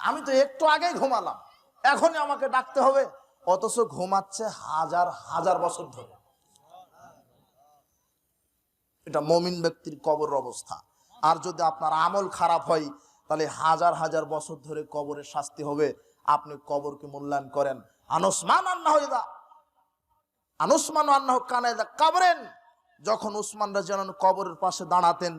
আমি তো একটু আগেই ঘুমালাম, এখনই আমাকে ডাকতে হবে। অথচ ঘুমাচ্ছে হাজার হাজার বছর ধরে। এটা মুমিন ব্যক্তির কবর অবস্থা। আর যদি আপনার আমল খারাপ হয় তাহলে হাজার হাজার বছর ধরে কবরের শাস্তি হবে। আপনি কবরকে মূল্যায়ন করেন। যখন উসমান রাদিয়াল্লাহু আনহু কবরের পাশে দাঁড়াতেন,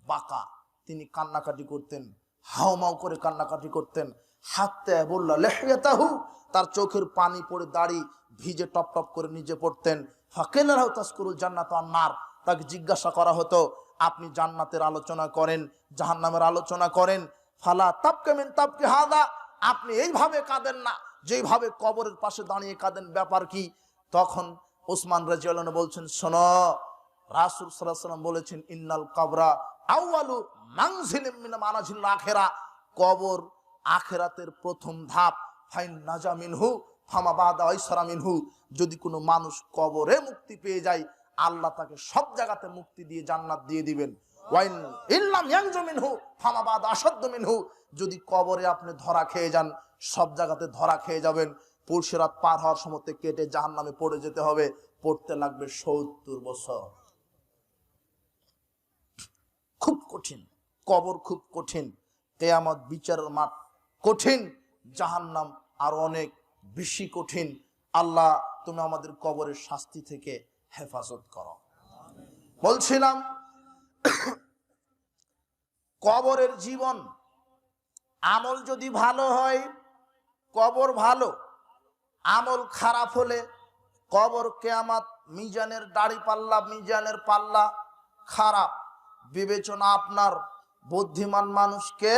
বাকা, তিনি কান্নাকাটি করতেন, হাওমাও করে কান্নাকাটি করতেন। হাত্তা বললা লিহিয়াতাহু, তার চোখের পানি পড়ে দাড়ি ভিজে টপ টপ করে নিচে পড়তেন। ফাকিলাহু তাসকুরুল জান্নাত ওয়ান নার, তাকে জিজ্ঞাসা করা হতো, আপনি জান্নাতের আলোচনা করেন, জাহান্নামের আলোচনা করেন। ফালা তাবকা মিন তাবকি হাদা, আপনি এইভাবে কাঁদেন না যেইভাবে কবরের পাশে দাঁড়িয়ে কাঁদেন, ব্যাপার কি? তখন উসমান রাদিয়াল্লাহু আনহু বলছেন, শোনো, রাসূল সাল্লাল্লাহু আলাইহি ওয়াসাল্লাম বলেছেন, ইন্নাল কবরা আউয়ালু মানজিলিম মিন মানাজিল আখিরা, কবর আখিরাতের প্রথম ধাপ। ফাইন নাজা মিনহু ফামা বাদা আইসারা মিনহু, যদি কোনো মানুষ কবরে মুক্তি পেয়ে যায় আল্লাহ তাকে সব জায়গাতে মুক্তি দিয়ে জান্নাত দিয়ে দিবেন। ওয়াইন ইল্লাম ইয়ানজু মিনহু ফামা বাদা আশাদ্দু মিনহু, যদি কবরে আপনি ধরা খেয়ে যান সব জায়গাতে ধরা খেয়ে যাবেন। পুলসিরাত পার হওয়ার সময় কেটে জাহান্নামে পড়ে যেতে হবে, পড়তে লাগবে 70 বছর। খুব কঠিন কবর, খুব কঠিন। কিয়ামত বিচারের মাঠ কঠিন, জাহান্নাম আরো অনেক বেশি কঠিন। আল্লাহ তুমি আমাদের কবরের শাস্তি থেকে হেফাজত করো। বলছিলাম কবরের জীবন, আমল যদি ভালো হয় কবর ভালো, আমল খারাপ হলে কবর কিয়ামত মিজানের দাড়ি পাল্লা, মিজানের পাল্লা খারাপ। বিবেচনা আপনার। বুদ্ধিমান মানুষকে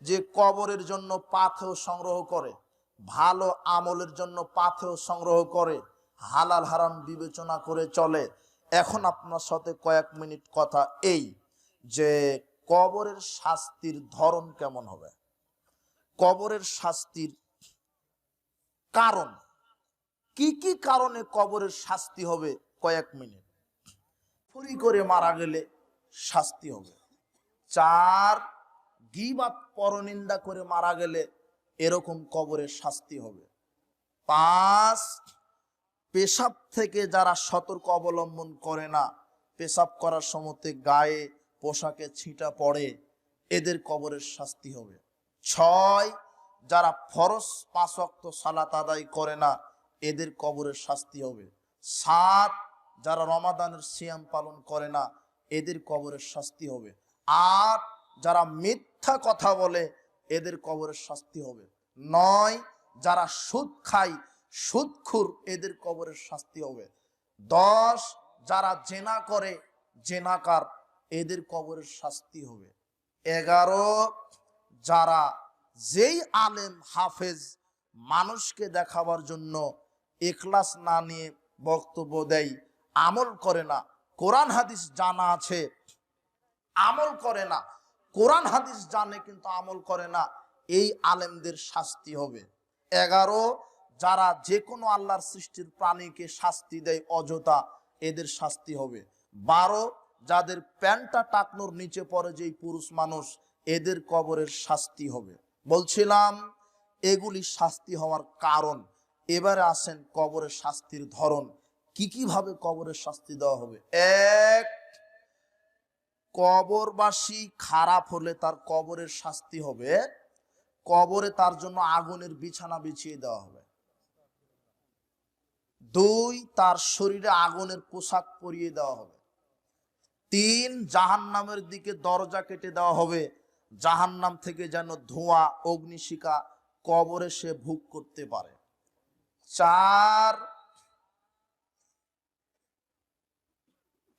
যে কবরের জন্য পাথেয় সংগ্রহ করে, ভালো আমলের জন্য পাথেয় সংগ্রহ করে, হালাল হারাম বিবেচনা করে চলে। এখন আপনার সাথে কয়েক মিনিট কথা এই যে কবরের শাস্তির ধরন কেমন হবে, কবরের শাস্তির কারণ কি কি কারণে কবরের শাস্তি হবে, কয়েক মিনিট। চুরি করে মারা গেলে শাস্তি হবে। 4, গীবাত পরনিন্দা করে মারা গেলে এরকম কবরের শাস্তি হবে। 5, পেশাব থেকে যারা সতর্ক অবলম্বন করে না, পেশাব করার সময় গায়ে পোশাকে ছিটা পড়ে, এদের কবরের শাস্তি হবে। 6, যারা ফরজ 5 ওয়াক্ত সালাত আদায় করে না, এদের কবরের শাস্তি হবে। 7, যারা রমাদানের সিয়াম পালন করে না, এদের কবরের শাস্তি হবে। 8, যারা মিথ্যা কথা বলে এদের কবরের শাস্তি হবে। 9 যারা সুদ খায়, সুদখোর, এদের কবরের শাস্তি হবে। 10 যারা জেনা করে, জেনাকার, এদের কবরের শাস্তি হবে। 11 যারা যেই আলেম হাফেজ মানুষকে দেখাবার জন্য ইখলাস না নিয়ে বক্তব্য দেয়, আমল করে না, কোরআন হাদিস জানা আছে আমল করে না, কোরআন হাদিস জানে কিন্তু আমল করে না, এই আলেমদের শাস্তি হবে। 11 যারা যে কোনো আল্লাহর সৃষ্টির প্রাণীকে শাস্তি দেয় অযথা, এদের শাস্তি হবে। 12 যাদের প্যান্টটা টাকনোর নিচে পড়ে যেই পুরুষ মানুষ, এদের কবরের শাস্তি হবে। বলছিলাম এগুলি শাস্তি হওয়ার কারণ। এবারে আসেন কবরের শাস্তির ধরন, কি কিভাবে কবরের শাস্তি দেওয়া হবে। 1 কবরবাসী খারাপ হলে তার কবরের শাস্তি হবে, কবরে তার জন্য আগুনের বিছানা বিছিয়ে দেওয়া হবে। 2 তার শরীরে আগুনের পোশাক পরিয়ে দেওয়া হবে। 3 জাহান্নামের দিকে দরজা কেটে দেওয়া হবে, জাহান্নাম থেকে যেন ধোঁয়া অগ্নিশিখা কবরে সে ভোগ করতে পারে। 4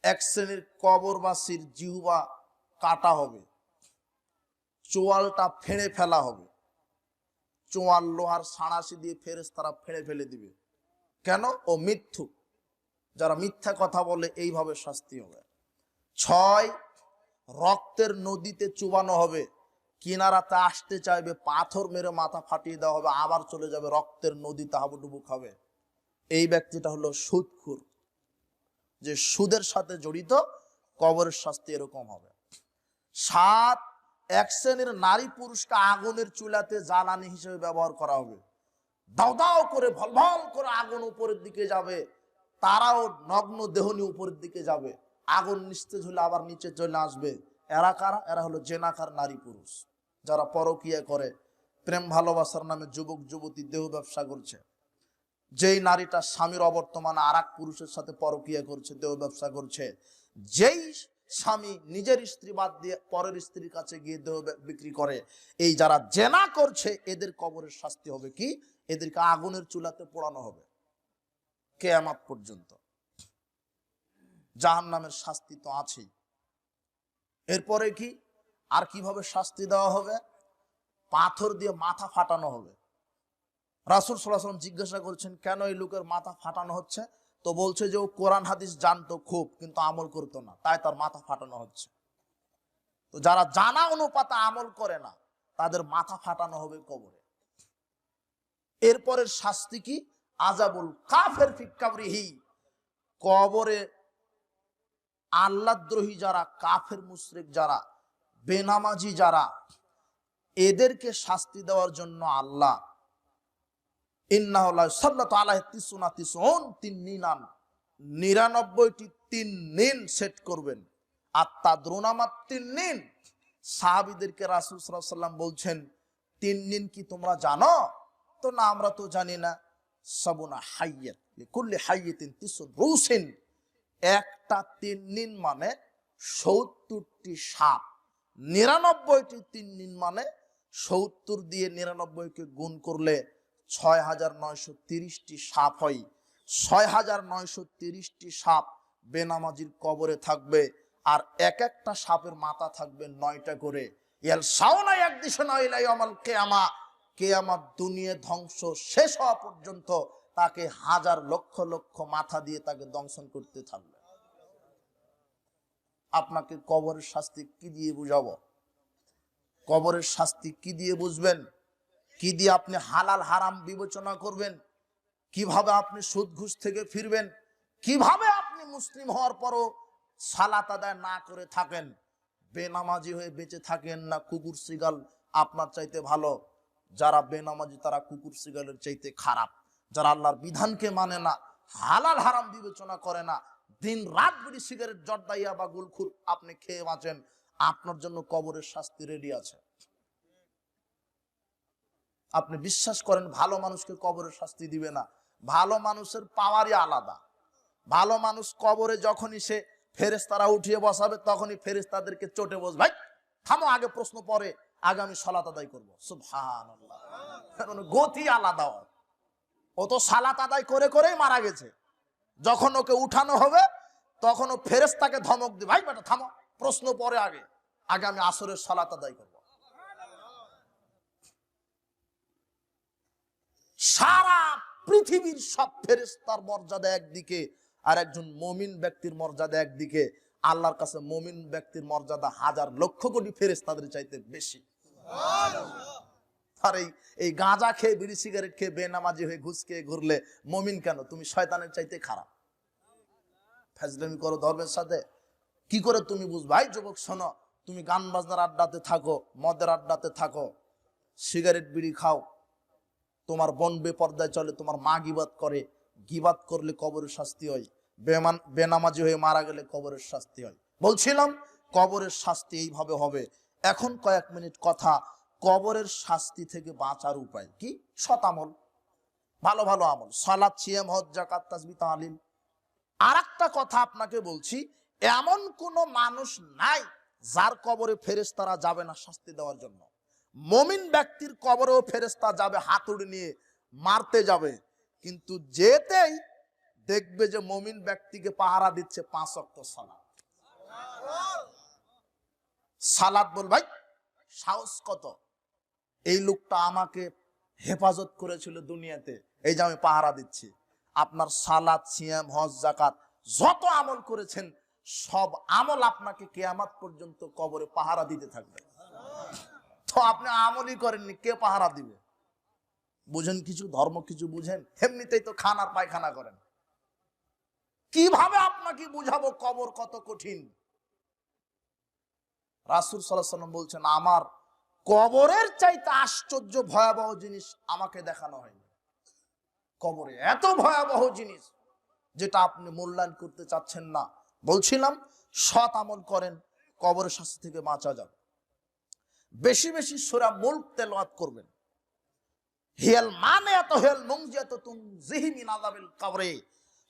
এক শ্রেণীর কবরবাসীর জিহ্বা কাটা হবে, চোয়ালটা ফেড়ে ফেলা হবে, চোয়াল লোহার সাঁড়াশি দিয়ে ফেরেশতারা ফেড়ে ফেলে দিবে। কেন? ও মিথ্যুক, যারা মিথ্যা কথা বলে, এইভাবে শাস্তি হবে। 6 রক্তের নদীতে চুবানো হবে, কিনারাতে আসতে চাইবে, পাথর মেরে মাথা ফাটিয়ে দেওয়া হবে, আবার চলে যাবে রক্তের নদীতে হাবুডুবু খাবে। এই ব্যক্তিটা হলো সুদখোর, যে সুদের সাথে জড়িত, কবরের শাস্তি এরকম হবে। 7 এক শ্রেণীর নারী পুরুষকে আগুনের চুলাতে জ্বালানি হিসেবে ব্যবহার করা হবে, দাও দাও করে ভলভল করে আগুন উপরের দিকে যাবে, তারাও নগ্ন দেহ নিয়ে উপরের দিকে যাবে, আগুন নিস্তেজ হলে আবার নিচে চলে আসবে। এরা কারা? এরা হলো জেনাকার নারী পুরুষ, যারা পরকীয়া করে, প্রেম ভালোবাসার নামে যুবক যুবতী দেহ ব্যবসা করছে। যেই নারীটা স্বামীর অবর্তমানে আর এক পুরুষের সাথে পরকীয়া করছে, দেহ ব্যবসা করছে, যেই স্বামী নিজের স্ত্রী বাদ দিয়ে পরের স্ত্রীর কাছে গিয়ে দেহ বিক্রি করে, এই যারা জেনা করছে এদের কবরের শাস্তি হবে কি? এদেরকে আগুনের চুলাতে পোড়ানো হবে কিয়ামত পর্যন্ত। জাহান্নামের শাস্তি তো আছেই। এরপরে কি আর কিভাবে শাস্তি দেওয়া হবে? পাথর দিয়ে মাথা ফাটানো হবে। রাসূল সাল্লাল্লাহু আলাইহি ওয়াসাল্লাম জিজ্ঞাসা করছেন, কেন এই লোকের মাথা ফাটানো হচ্ছে? তো বলছে যে ও কোরআন হাদিস জানতো খুব, কিন্তু আমল করতো না, তাই তার মাথা ফাটানো হচ্ছে। তো যারা জানা অনুপাতে আমল করে না, তাদের মাথা ফাটানো হবে কবরে। এরপরের শাস্তি কি? আযাবুল কাফির ফি কবরিহি, কবরে আল্লাহদ্রোহী যারা, কাফের মুশরিক যারা, বেনামাজি যারা, এদেরকে শাস্তি দেওয়ার জন্য আল্লাহ 99টি তিননিন সেট করবেন। আর তাদরুনামাত তিননিন, সাহাবীদেরকে রাসূল সাল্লাল্লাহু আলাইহি ওয়াসাল্লাম বলছেন, তিননিন কি তোমরা জানো? তো না, আমরা তো জানি না। সাবুনা হাইয়াত লিকুল্লি হাইয়াতিন তিসুন রুসিন, একটা তিননিন মানে 70টি সাপ, 99টি তিননিন মানে 70 দিয়ে 99কে গুণ করলে 6930টি সাপ হয়। 6930টি সাপ বেনামাজির কবরে থাকবে, আর এক একটা সাপের মাথা থাকবে 9টা করে। কিয়ামত দুনিয়া ধ্বংস শেষ হওয়া পর্যন্ত তাকে হাজার লক্ষ লক্ষ মাথা দিয়ে তাকে দংশন করতে থাকবে। আপনাকে কবরের শাস্তি কি দিয়ে বুঝাবো? কবরের শাস্তি কি দিয়ে বুঝবেন? কি দিয়ে আপনি হালাল হারাম বিবেচনা করবেন? কিভাবে আপনি সুদ ঘুষ থেকে ফিরবেন? কিভাবে আপনি মুসলিম হওয়ার পরও সালাত আদায় না করে থাকেন, বেনামাজি হয়ে বেঁচে থাকেন? না কুকুর শিগাল আপনার চাইতে ভালো? যারা বেনামাজি তারা কুকুর শিগালের চাইতে খারাপ। যারা আল্লাহর বিধানকে মানে না, হালাল হারাম বিবেচনা করে না, দিন রাত বিড়ি সিগারেট জর্দাইয়া বা গুলখুর আপনি খেয়ে বাঁচেন, আপনার জন্য কবরের শাস্তি রেডি আছে। আপনি বিশ্বাস করেন ভালো মানুষকে কবরের শাস্তি দিবে না? ভালো মানুষের পাওয়ারই আলাদা। ভালো মানুষ কবরে যখনই সে ফেরেশতারা উঠিয়ে বসাবে, তখনই ফেরেশতাদেরকে চটে বসবে, ভাই থামো, আগে প্রশ্ন পরে, আগে আমি সালাত আদায় করবো। সুবহানাল্লাহ, গতি আলাদা। ও তো সালাত আদায় করে করেই মারা গেছে। যখন ওকে উঠানো হবে তখন ও ফেরেশতাকে ধমক দিবে, ভাই বেটা থামো, প্রশ্ন পরে, আগে আগে আমি আসরের সালাত আদায় করব। সারা পৃথিবীর সব ফেরেশতার মর্যাদা একদিকে, আর একজন মুমিন ব্যক্তির মর্যাদা একদিকে। আল্লাহর কাছে মুমিন ব্যক্তির মর্যাদা হাজার লক্ষ কোটি ফেরেশতাদের চাইতে বেশি। আর এই গাঁজা খেয়ে, বিড়ি সিগারেট খেয়ে, বেনামাজি হয়ে, ঘুষ খেয়ে ঘুরলে মুমিন কেন? তুমি শয়তানের চাইতে খারাপ। ফাজলামি করো ধর্মের সাথে, কি করে তুমি বুঝবে? ভাই যুবক শোনো, তুমি গান বাজনার আড্ডাতে থাকো, মদের আড্ডাতে থাকো, সিগারেট বিড়ি খাও, তোমার বোন বেপর্দায় চলে, তোমার মা গিবাত করে, গিবাত করলে কবরের শাস্তি হয়, বেনামাজি হয়ে মারা গেলে কবরের শাস্তি হয়। বলছিলাম কবরের শাস্তি এইভাবে হবে। এখন কয়েক মিনিট কথা কবরের শাস্তি থেকে বাঁচার উপায় কি? সৎ আমল, ভালো ভালো আমল, সালাত, সিয়াম, হজ, যাকাত, তাসবিহ, তাহলিল। আর একটা কথা আপনাকে বলছি, এমন কোন মানুষ নাই যার কবরে ফেরেশতারা যাবে না শাস্তি দেওয়ার জন্য। মুমিন ব্যক্তির কবরেও ফেরেশতা যাবে, হাতুড়ি নিয়ে মারতে যাবে, কিন্তু যেতেই দেখবে যে মুমিন ব্যক্তিকে পাহারা দিচ্ছে 5 ওয়াক্ত সালাত। সালাত বল ভাই, সাহস কত! এই লোকটা আমাকে হেফাজত করেছিল দুনিয়াতে, এই যে আমি পাহারা দিচ্ছি। আপনার সালাত, সিয়াম, হজ, যাকাত যত আমল করেছেন সব আমল আপনাকে কিয়ামত পর্যন্ত কবরে পাহারা দিতে থাকবে। তো আপনি আমলই করেননি, কে পাহারা দিবে? বুঝেন কিছু? ধর্ম কিছু বুঝেন? এমনিতেই তো খান আর পায়খানা করেন। কিভাবে আপনাকে বুঝাবো কবর কত কঠিন? রাসূল সাল্লাল্লাহু আলাইহি ওয়াসাল্লাম বলছেন, আমার কবরের চাইতে আশ্চর্য ভয়াবহ জিনিস আমাকে দেখানো হয়নি। কবরে এত ভয়াবহ জিনিস যেটা আপনি মূল্যায়ন করতে চাচ্ছেন না। বলছিলাম সৎ আমল করেন, কবরের শাস্তি থেকে বাঁচা যাবে। বেশি বেশি সূরা মুলক তেলাওয়াত করবেন। হিয়াল মানিয়াতু হিয়াল মুনজিয়াতু তুনজিহি মিন আযাবিল কবরে।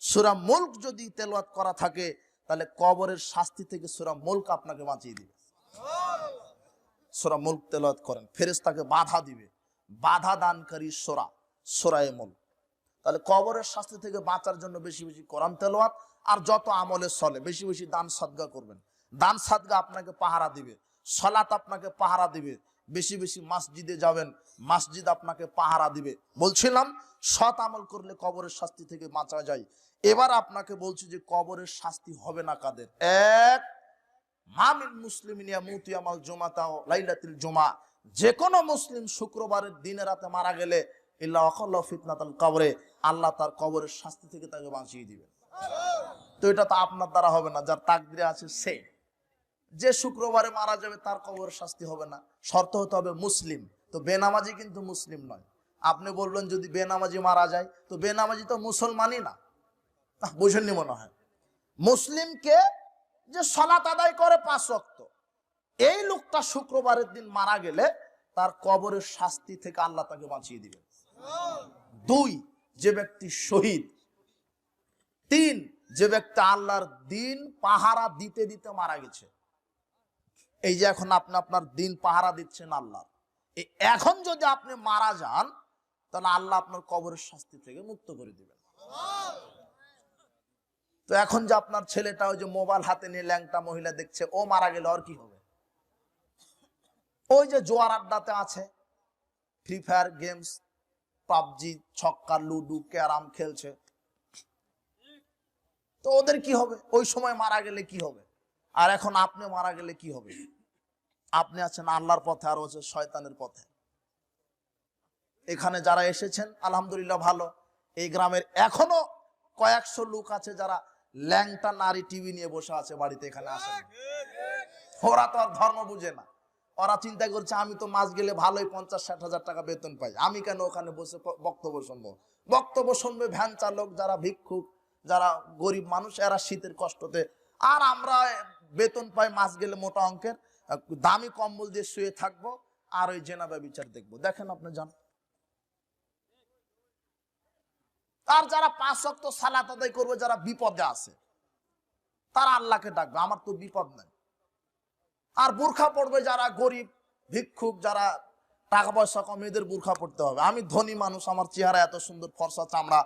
সূরা মুলক যদি তেলাওয়াত করা থাকে তাহলে কবরের শাস্তি থেকে সূরা মুলক আপনাকে বাঁচিয়ে দিবে। সূরা মুলক তেলাওয়াত করেন, ফেরেশতাকে বাধা দিবে, বাধা দানকারী সূরা, সূরায়ে মুলক। তাহলে কবরের শাস্তি থেকে বাঁচার জন্য বেশি বেশি কোরআন তেলাওয়াত, আর যত আমলে চলে বেশি বেশি দান সাদগা করবেন। দান সাদগা আপনাকে পাহারা দিবে, সালাত আপনাকে পাহারা দিবে। বেশি বেশি মসজিদে যাবেন, মসজিদ আপনাকে পাহারা দিবে। বলছিলাম সৎ আমল করলে কবরের শাস্তি থেকে বাঁচা যায়। এবার আপনাকে বলছি যে কবরের শাস্তি হবে না কাদের? এক, মামিন মুসলিমিন ইয়ামুতু ইয়াউমাল জুমাতা ওয়া লাইলাতুল জুমা। যে কোনো মুসলিম শুক্রবারের দিনে রাতে মারা গেলে ইল্লা ওয়াকাল্লাহু ফিতনাতুল কবরে, আল্লাহ তার কবরের শাস্তি থেকে তাকে বাঁচিয়ে দিবেন। তো এটা তো আপনার দ্বারা হবে না, যার তাকদিরে আছে সে। যে শুক্রবারে মারা যাবে তার কবরের শাস্তি হবে না, শর্ত হতে হবে মুসলিম। তো বেনামাজি কিন্তু মুসলিম নয়। আপনি বলবেন যদি বেনামাজি মারা যায়, তো বেনামাজি তো মুসলমানই না, বুঝেননি মনে হয়। মুসলিমকে যে সালাত আদায় করে 5 ওয়াক্ত, এই লোকটা শুক্রবারের দিন মারা গেলে তার কবরের শাস্তি থেকে আল্লাহ তাকে বাঁচিয়ে দিবেন। 2, যে ব্যক্তি শহীদ। 3, যে ব্যক্তি আল্লাহর দিন পাহারা দিতে দিতে মারা গেছে। এই যে এখন আপনি আপনার দিন পাহারা দিচ্ছেন আল্লাহ, এখন যদি আপনি মারা যান তাহলে আল্লাহ আপনার কবরের শাস্তি থেকে মুক্ত করে দিবেন। তো এখন যে আপনার ছেলেটা ওই যে মোবাইল হাতে নিয়ে ল্যাংটা মহিলা দেখছে, ও মারা গেলে আর কি হবে? ওই যে জোয়ার আড্ডাতে আছে, ফ্রি ফায়ার গেমস, পাবজি, ছক্কা, লুডু, ক্যারাম খেলছে, তো ওদের কি হবে? ওই সময় মারা গেলে কি হবে? আর এখন আপনি মারা গেলে কি হবে? আপনি আছেন আল্লাহর পথে, আর হচ্ছে শয়তানের পথে। এখানে যারা এসেছেন আলহামদুলিল্লাহ ভালো। এই গ্রামের এখনো কয়েকশো লোক আছে যারা ল্যাংটা নারী টিভি নিয়ে বসে আছে বাড়িতে, এখানে আসেন। ওরা তো আর ধর্ম বুঝে না। ওরা চিন্তা করছে আমি তো মাস গেলে ভালোই 50-60 হাজার টাকা বেতন পাই, আমি কেন ওখানে বসে বক্তব্য শুনবো? বক্তব্য শুনবে ভ্যান চালক, যারা ভিক্ষুক, যারা গরিব মানুষ, এরা শীতের কষ্টতে। আর আমরা বেতন পাই মাস গেলে মোটা অঙ্কের, দামি কম্বল দিয়ে শুয়ে থাকবো আর ওই জেনাবা বিচার দেখবো। দেখেন আপনি যান। আর যারা 5 ওয়াক্ত সালাত আদায় করবে, যারা বিপদে আছে, তারা আল্লাহকে ডাকবে, আমার তো বিপদ নাই। আর বোরখা পড়বে যারা গরিব ভিক্ষুক, যারা টাকা পয়সা কম, এদের বোরখা পড়তে হবে। আমি ধনী মানুষ, আমার চেহারা এত সুন্দর, ফর্সা চামড়া,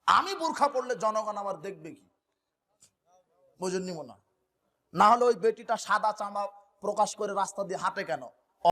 আমি বোরখা পড়লে জনগণ আমার দেখবে কি? বুঝুননি মনে হয়? না হলে ওই বেটিটা সাদা চামড়া প্রকাশ করে রাস্তা দিয়ে হাঁটে কেন?